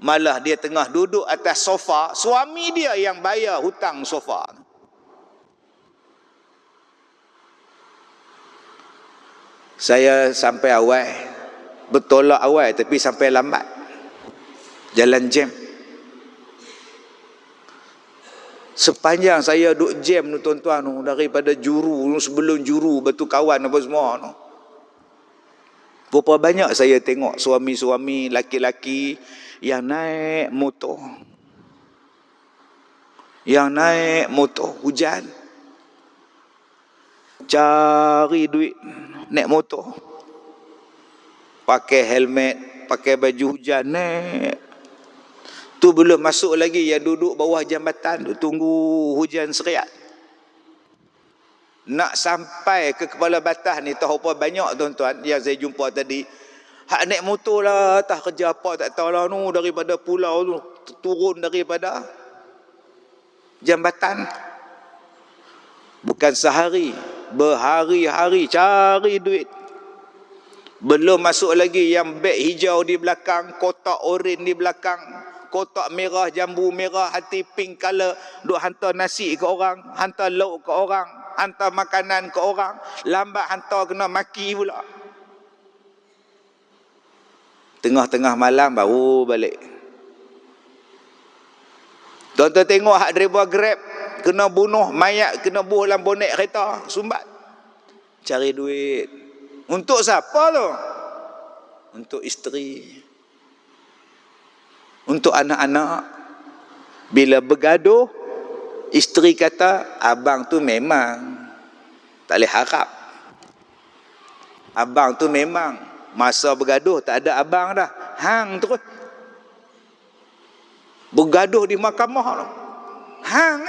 Malah dia tengah duduk atas sofa, suami dia yang bayar hutang sofa. Saya sampai awal, bertolak awal tapi sampai lambat. Jalan jam. Sepanjang saya duduk jam tu tuan-tuan, daripada juru, sebelum juru, batu kawan apa semua tu. Berapa banyak saya tengok suami-suami laki-laki yang naik motor. Yang naik motor hujan. Cari duit naik motor. Pakai helmet, pakai baju hujan naik. Tu belum masuk lagi yang duduk bawah jambatan tu tunggu hujan seriat. Nak sampai ke kepala batas ni tahu apa banyak tuan-tuan yang saya jumpa tadi. Hak naik motor lah, tak kerja apa tak tahu lah tu, daripada pulau tu turun daripada jambatan. Bukan sehari, berhari-hari cari duit. Belum masuk lagi yang beg hijau di belakang, kotak oren di belakang, kotak merah, jambu merah, hati pink color, duk hantar nasi ke orang, hantar lauk ke orang, hantar makanan ke orang, lambat hantar kena maki pula. Tengah-tengah malam baru balik. Tuan-tuan tengok hak driver Grab kena bunuh, mayat kena bunuh dalam bonet kereta, sumbat. Cari duit. Untuk siapa tu? Untuk isteri. Untuk anak-anak. Bila bergaduh, isteri kata, abang tu memang tak boleh harap. Abang tu memang masa bergaduh tak ada abang dah. Hang terus. Bergaduh di mahkamah tu. Hang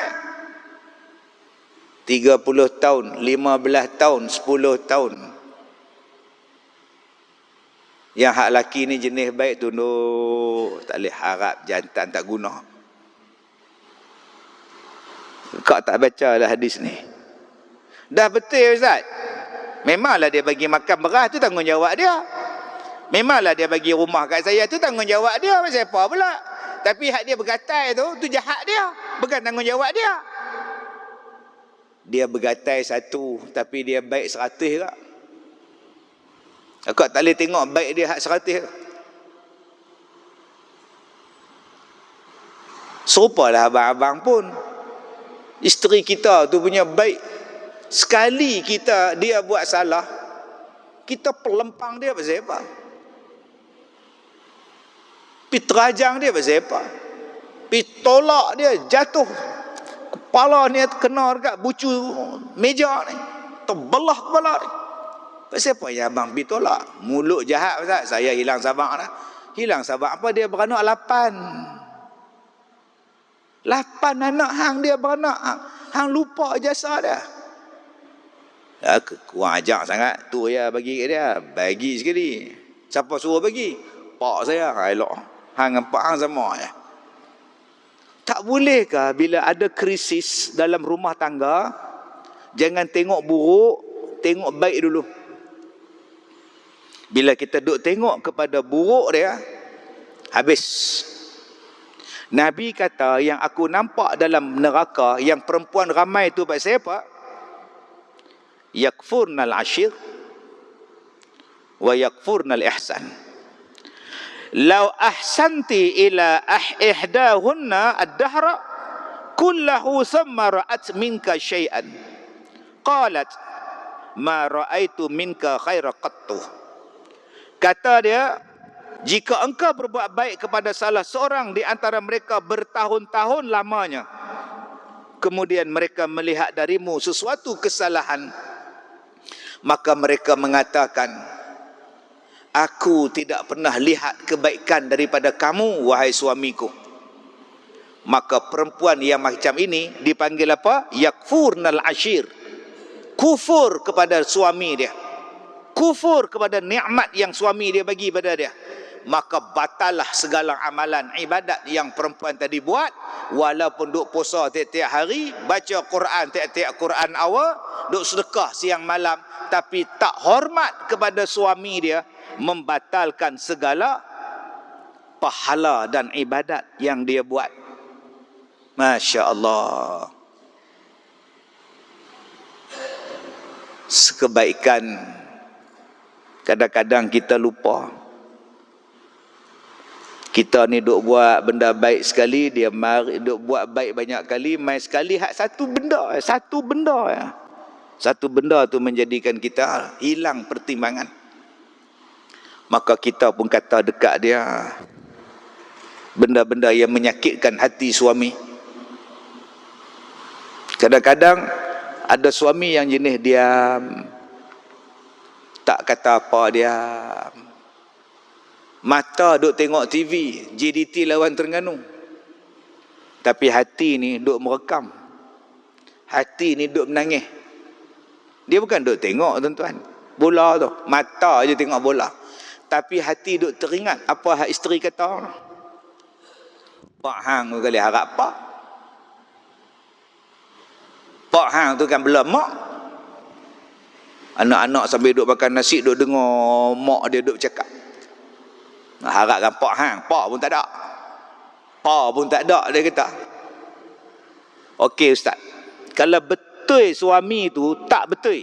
30 tahun, 15 tahun, 10 tahun. Yang hak laki ni jenis baik tu, tak boleh harap, jantan tak guna. Kau tak baca lah hadis ni. Dah betul Ustaz. Memanglah dia bagi makan beras tu tanggungjawab dia. Memanglah dia bagi rumah kat saya tu tanggungjawab dia. Macam apa pula? Tapi hak dia bergatai tu jahat dia. Bukan tanggungjawab dia. Dia bergatai 1, tapi dia baik 100 tak? Aku tak boleh tengok baik dia hak 100 tak? Serupalah abang-abang pun. Isteri kita tu punya baik. Sekali dia buat salah, kita pelempang dia pasal apa? Pi terajang dia pasal apa? Pi tolak dia jatuh. Kepala ni kena dekat bucu meja ni. Terbelah kepala ni. Pasal apa yang abang pi tolak? Mulut jahat Ustaz. Saya hilang sabak dah. Hilang sabak apa? Dia beranak 8 anak hang dia beranak. Hang lupa jasa dia. Ya, kurang ajar sangat. Tu ya bagi dia. Bagi sekali. Siapa suruh bagi? Pak saya. Elok. Hang dengan pak hang sama ya. Tak bolehkah bila ada krisis dalam rumah tangga, jangan tengok buruk, tengok baik dulu. Bila kita duk tengok kepada buruk dia, habis. Nabi kata yang aku nampak dalam neraka yang perempuan ramai tu pasal apa? Yakfurnal ashir wa yakfurnal ihsan. Lau ahsanti ila ihdahunna ad-dahra kullahu thumma ra'at minka syai'an qalat ma ra'aitu minka khaira qattu. Kata dia, jika engkau berbuat baik kepada salah seorang di antara mereka bertahun-tahun lamanya, kemudian mereka melihat darimu sesuatu kesalahan, maka mereka mengatakan, aku tidak pernah lihat kebaikan daripada kamu, wahai suamiku. Maka perempuan yang macam ini dipanggil apa? Yakfurnal ashir. Kufur kepada suami dia, kufur kepada nikmat yang suami dia bagi pada dia. Maka batallah segala amalan ibadat yang perempuan tadi buat. Walaupun duk puasa tiap-tiap hari, baca Quran tiap-tiap Quran awal, duk sedekah siang malam, tapi tak hormat kepada suami dia, membatalkan segala pahala dan ibadat yang dia buat. Masya Allah. Sekebaikan kadang-kadang kita lupa. Kita ni duk buat benda baik sekali, dia mari duk buat baik banyak kali, mai sekali hak satu benda ya. Satu benda tu menjadikan kita hilang pertimbangan. Maka kita pun kata dekat dia benda-benda yang menyakitkan hati suami. Kadang-kadang ada suami yang jenis diam, tak kata apa, diam. Mata duk tengok TV, JDT lawan Terengganu, tapi hati ni duk merekam, hati ni duk menangis. Dia bukan duk tengok tuan-tuan bola tu, mata je tengok bola, tapi hati duk teringat apa hak isteri kata. Pak hang tu kali harap Pak hang tu kan belah mak. Anak-anak sambil duk makan nasi, duk dengar mak dia duk cakap. Harapkan pak hang, pak pun tak ada. Pa pun tak ada, dia kata. Okey ustaz, kalau betul suami tu tak betul,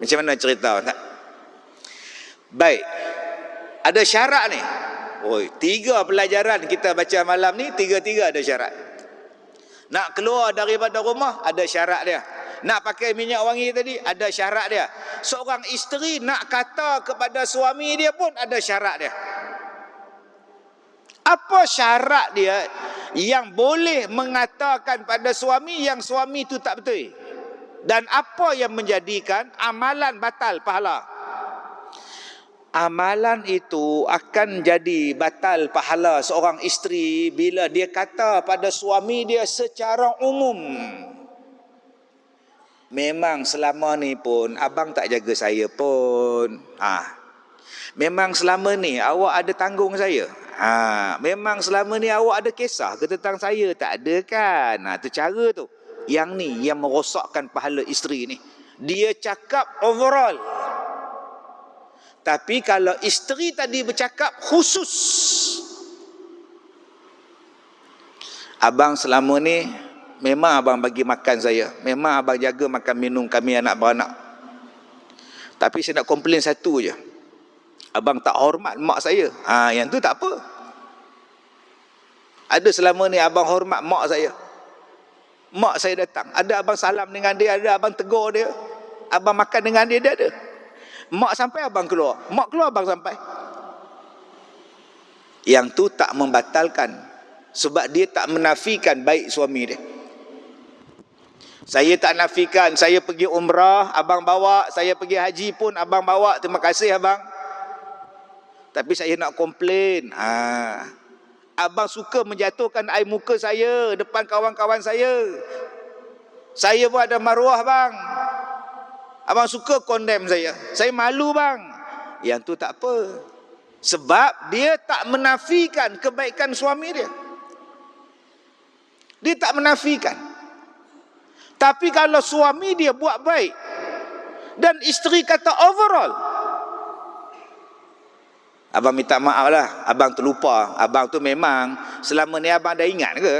macam mana cerita tak? Baik, ada syarat ni. Oi, 3 pelajaran kita baca malam ni, tiga-tiga ada syarat. Nak keluar daripada rumah, ada syarat dia. Nak pakai minyak wangi tadi, ada syarat dia. Seorang isteri nak kata kepada suami dia pun ada syarat dia. Apa syarat dia yang boleh mengatakan pada suami yang suami itu tak betul? Dan apa yang menjadikan amalan batal pahala? Amalan itu akan jadi batal pahala seorang isteri bila dia kata pada suami dia secara umum, memang selama ni pun abang tak jaga saya pun. Memang selama ni awak ada tanggung saya. Memang selama ni awak ada kisah ke tentang saya? Tak ada kan? Tu cara tu. Yang ni yang merosakkan pahala isteri ni. Dia cakap overall. Tapi kalau isteri tadi bercakap khusus, abang selama ni memang abang bagi makan saya, memang abang jaga makan minum kami anak beranak, tapi saya nak komplain satu je, abang tak hormat mak saya. Yang tu tak apa. Ada selama ni abang hormat mak saya. Mak saya datang, ada abang salam dengan dia, ada abang tegur dia, abang makan dengan dia, dia ada. Mak sampai abang keluar, mak keluar abang sampai. Yang tu tak membatalkan, sebab dia tak menafikan baik suami dia. Saya tak nafikan, saya pergi umrah abang bawa, saya pergi haji pun abang bawa, terima kasih abang. Tapi saya nak komplain, abang suka menjatuhkan air muka saya depan kawan-kawan saya. Saya pun ada maruah bang, abang suka condemn saya. Saya malu bang. Yang tu tak apa, sebab dia tak menafikan kebaikan suami dia. Dia tak menafikan. Tapi kalau suami dia buat baik dan isteri kata overall, Abang minta maaf lah, abang terlupa. Abang tu memang selama ni abang dah ingat ke?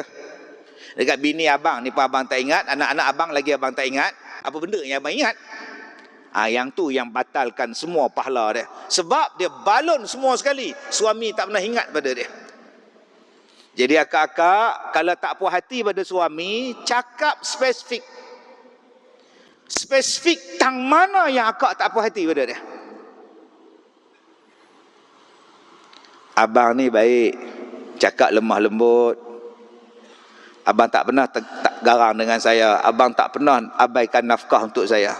Dekat bini abang ni pun abang tak ingat, anak-anak abang lagi abang tak ingat. Apa benda yang abang ingat? Yang tu yang batalkan semua pahala dia. Sebab dia balon semua sekali. Suami tak pernah ingat pada dia. Jadi akak-akak, kalau tak puas hati pada suami, cakap spesifik. Spesifik tang mana yang akak tak puas hati pada dia. Abang ni baik, cakap lemah lembut. Abang tak pernah tak garang dengan saya. Abang tak pernah abaikan nafkah untuk saya.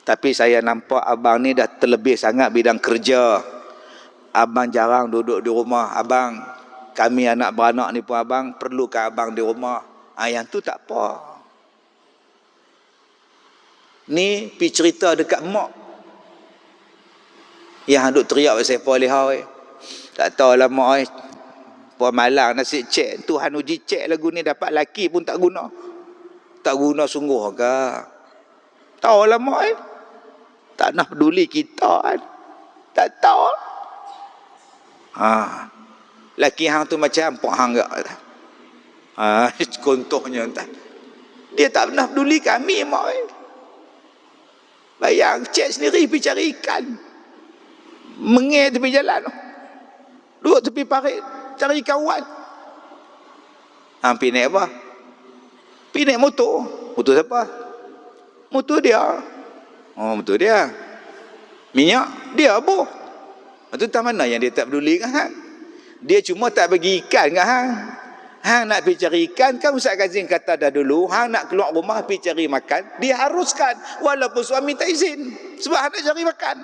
Tapi saya nampak abang ni dah terlebih sangat bidang kerja. Abang jarang duduk di rumah. Abang, kami anak beranak ni pun abang perlukan abang di rumah. Yang tu tak apa. Ni pi cerita dekat mak. Yang duk teriak pasal apa lihau. Tak tahulah mak. Puan malang nasi cek. Tuhan uji cek lagu ni dapat laki pun tak guna. Tak guna sungguh ke? Tahulah mak. Tak nak peduli kita kan. Tak tahu. Laki hang tu macam pok hang gak. Contohnya entah. Dia tak pernah peduli kami mak. Bayang cek sendiri pergi cari ikan. Mengeh tepi jalan. Duduk tepi parit cari kawan. Pergi naik apa? Pergi naik motor. Motor siapa? Motor dia. Motor dia. Minyak dia apa? Itu tak mana yang dia tak peduli kan hang? Dia cuma tak bagi ikan kan hang? Hang nak pergi cari ikan kan Ustaz Kazim kata dah dulu, hang nak keluar rumah pergi cari makan, diharuskan walaupun suami tak izin sebab hang nak cari makan.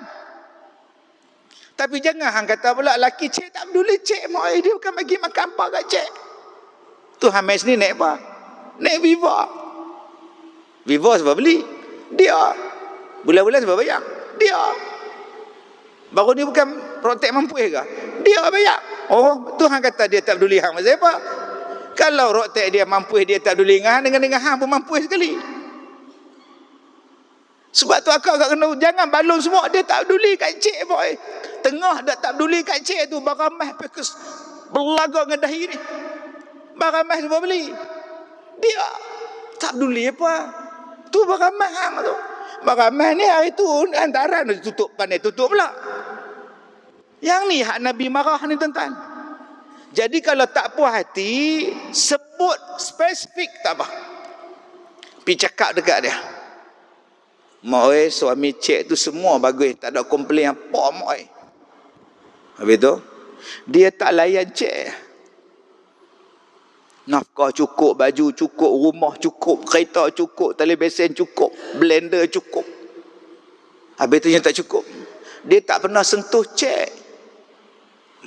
Tapi jangan hang kata pula laki cik tak peduli cik mak dia bukan bagi makan apa kat cik. Tu hang mai sini naik apa? Naik Viva. Viva sebab beli. Dia. Bulan-bulan sebab bayar. Dia. Baru ni bukan protek mampu ke? Dia bayar. Tu hang kata dia tak peduli hang pasal apa? Kalau rotek dia mampu dia tak peduli dengan hang pun mampu sekali. Sebab tu akak kena jangan balon semua dia tak peduli kat cik boy. Tengah dah tak peduli kat cik tu baramah pekus berlagak dengan dahi ni. Baramah sebab beli. Dia tak peduli apa. Tu baramah hang tu. Baramah ni hari tu antara tutup pandai tutup pula. Yang ni hak Nabi marah ni tuan-tuan. Jadi kalau tak puas hati, sebut spesifik tak apa. Pergi cakap dekat dia. Mak suami cik tu semua bagus, tak ada komplain apa mak. Habis tu, dia tak layan cik. Nafkah cukup, baju cukup, rumah cukup, kereta cukup, televisen cukup, blender cukup. Habis tu yang tak cukup. Dia tak pernah sentuh cik.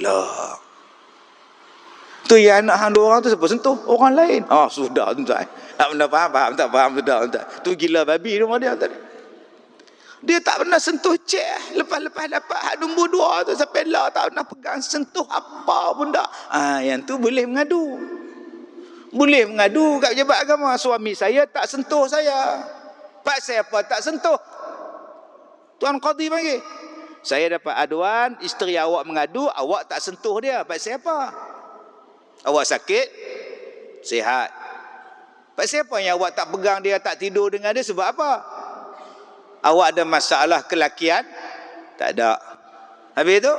Lah. Tu yang anak hang dua orang tu siapa sentuh? Orang lain. Sudah tuan-tuan. Tak pernah faham, tak faham sudah tuan-tuan. Tu gila babi rumah dia tadi. Dia tak pernah sentuh cik. Lepas-lepas dapat hak nombor 2 tu sampai lah tak pernah pegang sentuh apa pun tak. Yang tu boleh mengadu. Boleh mengadu kat pejabat agama. Suami saya tak sentuh saya. Pak saya apa tak sentuh? Tuan Qadhi panggil. Saya dapat aduan, isteri awak mengadu, awak tak sentuh dia. Pak saya apa? Awak sakit? Sihat. Pak siapa yang awak tak pegang dia, tak tidur dengan dia sebab apa? Awak ada masalah kelakian? Tak ada. Habis tu?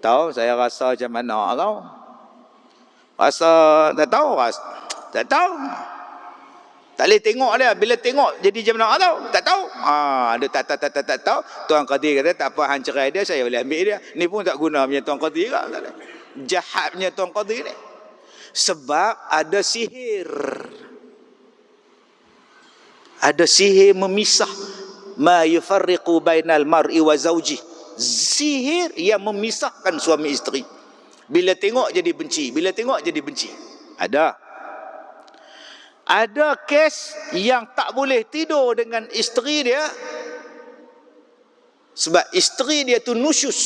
Tahu saya rasa macam mana kau? Rasa tak tahu. Tak tahu. Tak boleh tengok dia. Bila tengok jadi macam mana tahu? Tak tahu. Dia tak tahu. Tuan Qadhi kata tak apa hang cerai dia, saya boleh ambil dia. Ni pun tak guna punya Tuan Qadhi juga. Jahatnya Tuan Qadhi ni. Sebab ada sihir. Ada sihir memisah. Ma yufarriqu bainal mar'i wa zawji. Sihir yang memisahkan suami isteri. Bila tengok jadi benci. Bila tengok jadi benci. Ada kes yang tak boleh tidur dengan isteri dia. Sebab isteri dia tu nusyus.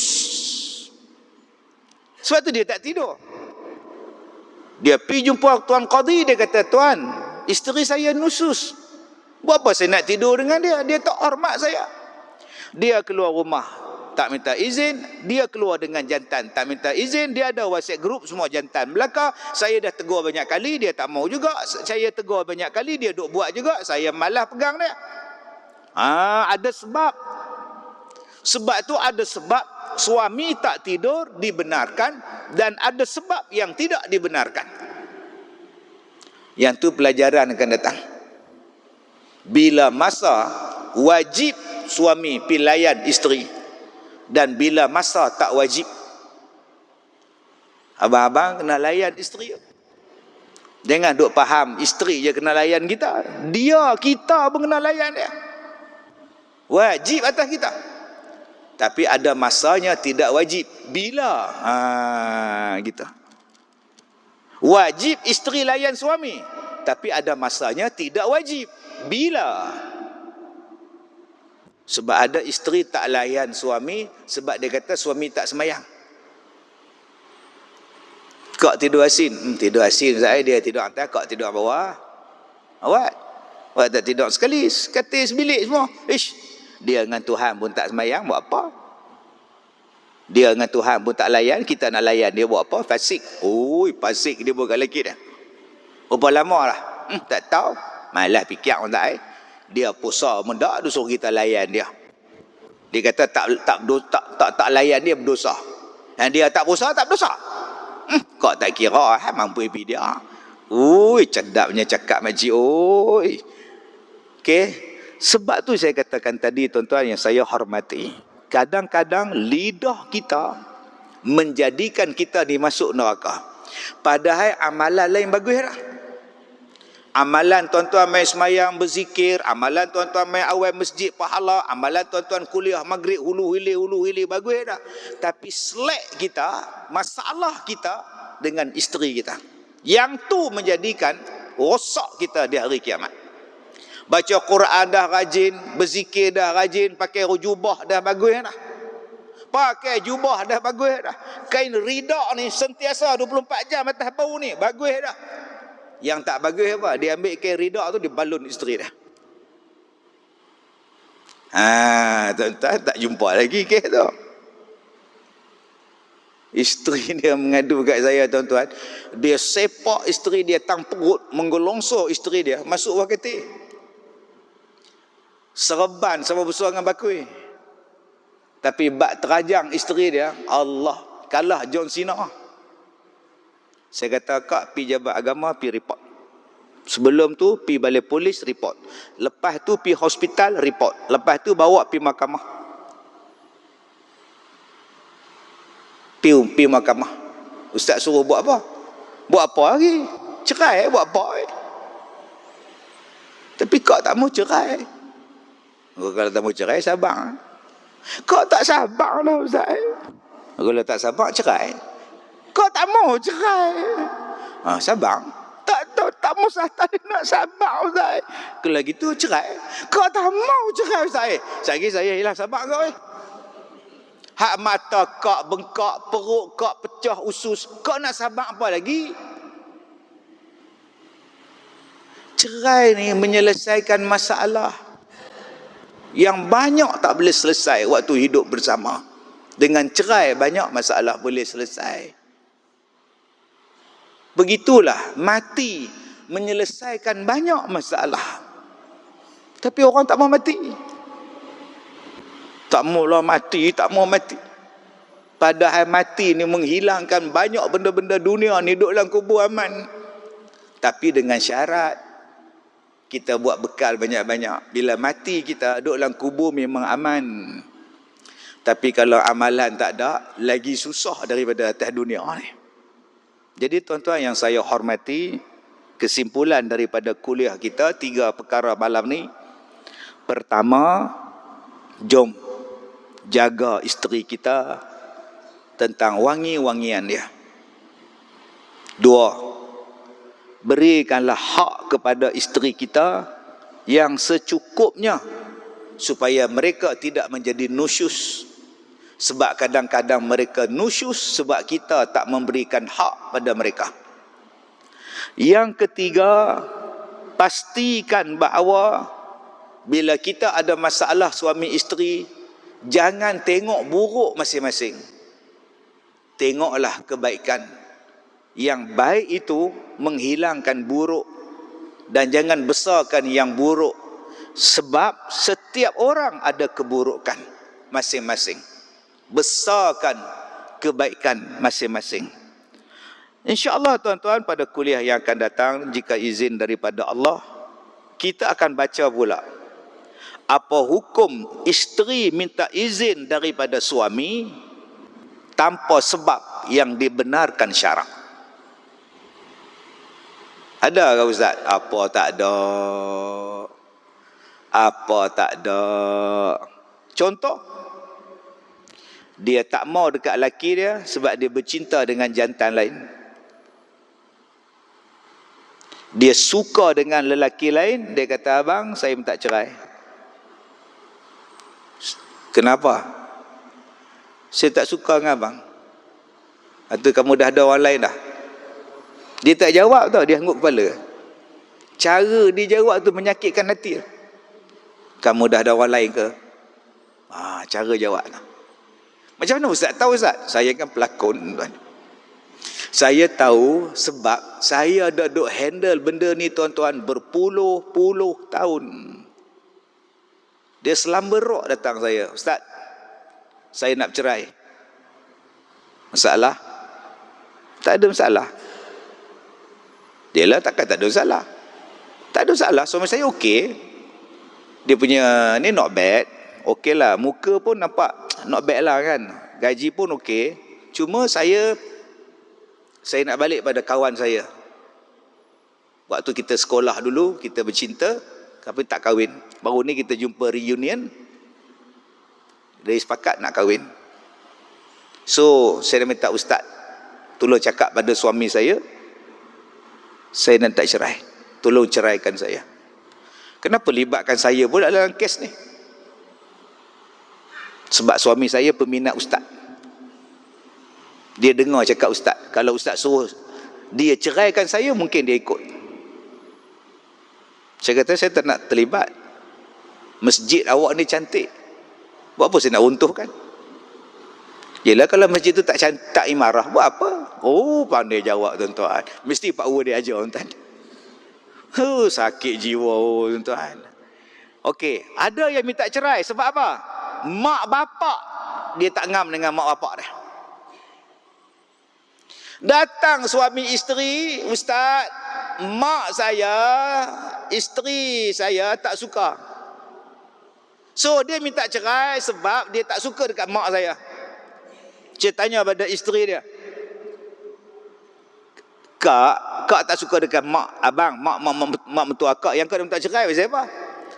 Sebab tu dia tak tidur. Dia pergi jumpa Tuan Qadhi, dia kata, Tuan, isteri saya nusyus. Buat apa saya nak tidur dengan dia? Dia tak hormat saya. Dia keluar rumah. Tak minta izin, dia keluar dengan jantan. Tak minta izin, dia ada WhatsApp group semua jantan belaka. Saya dah tegur banyak kali, dia tak mau juga. Saya tegur banyak kali, dia duk buat juga. Saya malah pegang dia. Ada sebab. Sebab tu ada sebab suami tak tidur dibenarkan, dan ada sebab yang tidak dibenarkan. Yang tu pelajaran akan datang. Bila masa wajib suami pi layan isteri, dan bila masa tak wajib. Abang-abang kena layan isteri. Jangan duk faham isteri je kena layan kita. Kita pun kena layan dia. Wajib atas kita. Tapi ada masanya tidak wajib. Bila? Gitu. Wajib isteri layan suami, tapi ada masanya tidak wajib. Bila? Sebab ada isteri tak layan suami sebab dia kata suami tak semayang. Kak tidur asin. Tidur asin saya, dia tidur atas, kak tidur bawah. Awak tak tidur sekali, katil sebilik semua. Dia dengan Tuhan pun tak semayang, buat apa? Dia dengan Tuhan pun tak layan, kita nak layan dia, buat apa? Fasik. Fasik dia buat lelaki dah. Berapa lama lah? Tak tahu. Malah fikir orang tak. Dia puasa mendak, dia suruh kita layan dia. Dia kata tak layan dia berdosa. Dan dia tak puasa, tak berdosa. Kau tak kira mampu pergi dia. Cedapnya cakap makcik. Okey. Sebab tu saya katakan tadi, tuan-tuan yang saya hormati, kadang-kadang lidah kita menjadikan kita dimasuk neraka. Padahal amalan lain bagus dah. Amalan tuan-tuan main semayang berzikir, amalan tuan-tuan main awal masjid pahala, amalan tuan-tuan kuliah maghrib hulu hilir bagus dah. Tapi selek kita, masalah kita dengan isteri kita, yang tu menjadikan rosak kita di hari kiamat. Baca Quran dah rajin, berzikir dah rajin, pakai jubah dah bagus dah. Pakai jubah dah bagus dah. Kain rida ni sentiasa 24 jam atas bau ni, bagus dah. Yang tak bagus apa? Dia ambil kain rida tu, dia balun isteri dah. Tuan-tuan tak jumpa lagi kes tu. Isteri dia mengadu kat saya, tuan-tuan. Dia sepak isteri dia tang perut, menggelongsor isteri dia masuk bawah katil. Serban sama besar dengan bakui. Tapi bak terajang isteri dia, Allah, kalah John Cena. Saya kata, kak pi jabat agama, pi report. Sebelum tu pi balai polis, report. Lepas tu pi hospital, report. Lepas tu bawa pi mahkamah. Pi mahkamah. Ustaz suruh buat apa? Buat apa lagi? Cerai, buat apa? Tapi kak tak mau cerai. Kalau tak mau cerai, sabar. Kak tak sabar lah Ustaz. Kalau tak sabar, cerai. Kau tak mau cerai. Sabar. Tak mau tak nak sabar Ustaz. Kalau gitu cerai. Kau tak mau cerai Ustaz. Saya hilang sabar kau. Hak mata kau bengkak, perut kau pecah usus. Kau nak sabar apa lagi? Cerai ni menyelesaikan masalah yang banyak tak boleh selesai waktu hidup bersama. Dengan cerai banyak masalah boleh selesai. Begitulah mati menyelesaikan banyak masalah. Tapi orang tak mau mati. Tak maulah mati, tak mau mati. Padahal mati ni menghilangkan banyak benda-benda dunia ni, duduk dalam kubur aman. Tapi dengan syarat kita buat bekal banyak-banyak. Bila mati kita duduk dalam kubur memang aman. Tapi kalau amalan tak ada, lagi susah daripada atas dunia ni. Jadi tuan-tuan yang saya hormati, kesimpulan daripada kuliah kita 3 perkara malam ni. Pertama, jom jaga isteri kita tentang wangi-wangian dia. 2, berikanlah hak kepada isteri kita yang secukupnya supaya mereka tidak menjadi nusyus. Sebab kadang-kadang mereka nusyus sebab kita tak memberikan hak pada mereka. Yang ketiga, pastikan bahawa bila kita ada masalah suami isteri, Jangan tengok buruk masing-masing. Tengoklah kebaikan. Yang baik itu menghilangkan buruk. Dan jangan besarkan yang buruk. Sebab setiap orang ada keburukan masing-masing. Besarkan kebaikan masing-masing. InsyaAllah tuan-tuan, pada kuliah yang akan datang, jika izin daripada Allah, kita akan baca pula apa hukum isteri minta izin daripada suami tanpa sebab yang dibenarkan syarak. Ada ke Ustaz? Apa tak ada? Apa tak ada? Contoh, dia tak mau dekat lelaki dia sebab dia bercinta dengan jantan lain. Dia suka dengan lelaki lain, dia kata, abang, saya minta cerai. Kenapa? Saya tak suka dengan abang. Atau kamu dah ada orang lain dah? Dia tak jawab tau, dia hangguk kepala. Cara dia jawab tu menyakitkan hati. Kamu dah ada orang lain ke? Cara jawab tu. Macam mana Ustaz tahu Ustaz? Saya kan pelakon tuan. Saya tahu sebab saya dah duk handle benda ni tuan-tuan berpuluh-puluh tahun. Dia selamberok datang saya, Ustaz, saya nak cerai. Masalah? Tak ada masalah. Dia lah takkan tak ada masalah. Tak ada masalah, suami saya okey. Dia punya ni not bad. Okey lah, muka pun nampak not bad lah kan. Gaji pun okey. Cuma saya nak balik pada kawan saya. Waktu kita sekolah dulu, kita bercinta, tapi tak kahwin. Baru ni kita jumpa reunion, dia sepakat nak kahwin. So, saya minta Ustaz tolong cakap pada suami saya nak tak cerai. Tolong ceraikan saya. Kenapa libatkan saya pula dalam kes ni? Sebab suami saya peminat Ustaz. Dia dengar cakap Ustaz. Kalau Ustaz suruh dia ceraikan saya, mungkin dia ikut. Saya kata, saya tak nak terlibat. Masjid awak ni cantik. Buat apa saya nak runtuhkan? Yelah, kalau masjid tu tak imarah, buat apa? Oh, pandai jawab tuan-tuan. Mesti Pak Ua dia ajar tuan-tuan. Sakit jiwa tuan-tuan. Okey, ada yang minta cerai sebab apa? Mak bapak dia tak ngam dengan mak bapak dia. Datang suami isteri, Ustaz, mak saya, isteri saya tak suka. So dia minta cerai sebab dia tak suka dekat mak saya. Saya tanya pada isteri dia, Kak tak suka dekat mak abang, mak mentua kak, yang kak minta cerai pasal apa?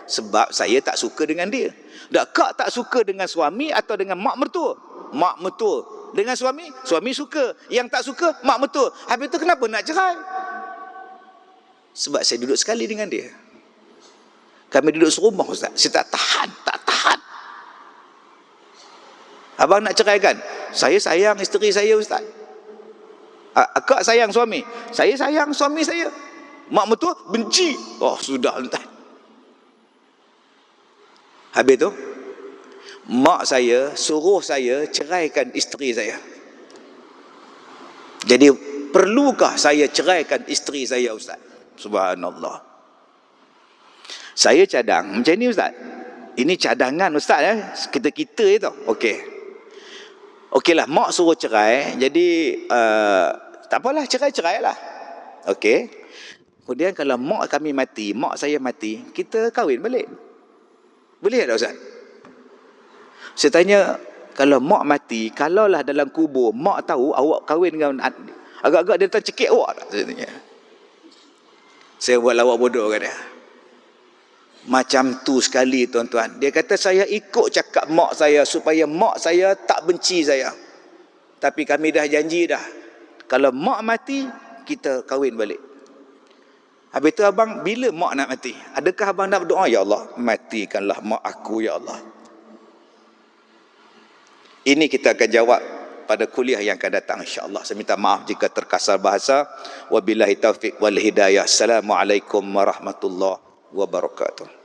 Sebab saya tak suka dengan dia. Dak, kak tak suka dengan suami atau dengan mak mertua? Mak mertua. Dengan suami suka. Yang tak suka mak mertua. Habis tu kenapa nak cerai? Sebab saya duduk sekali dengan dia. Kami duduk serumah Ustaz. Saya tak tahan. Abang nak ceraikan? Saya sayang isteri saya Ustaz. Akak sayang suami. Saya sayang suami saya. Mak mertua benci. Oh sudah Ustaz. Habis tu mak saya suruh saya ceraikan isteri saya. Jadi perlukah saya ceraikan isteri saya Ustaz? Subhanallah. Saya cadang macam ni Ustaz. Ini cadangan Ustaz kita itu. Okey. Okeylah, mak suruh cerai. Jadi tak apalah, cerai lah. Okey. Kemudian kalau mak kami mati, mak saya mati, kita kahwin balik. Boleh tak Ustaz? Saya tanya, kalau mak mati, kalaulah dalam kubur mak tahu awak kahwin dengan agak-agak dia datang cekik awak tak? Saya tanya. Saya buat lawak bodoh kat dia. Macam tu sekali tuan-tuan. Dia kata saya ikut cakap mak saya supaya mak saya tak benci saya. Tapi kami dah janji dah, kalau mak mati, kita kahwin balik. Habis tu abang, bila mak nak mati? Adakah abang nak berdoa, ya Allah, matikanlah mak aku ya Allah? Ini kita akan jawab pada kuliah yang akan datang insya-Allah. Saya minta maaf jika terkasar bahasa. Wabillahi taufiq wal hidayah. Assalamualaikum warahmatullahi wabarakatuh.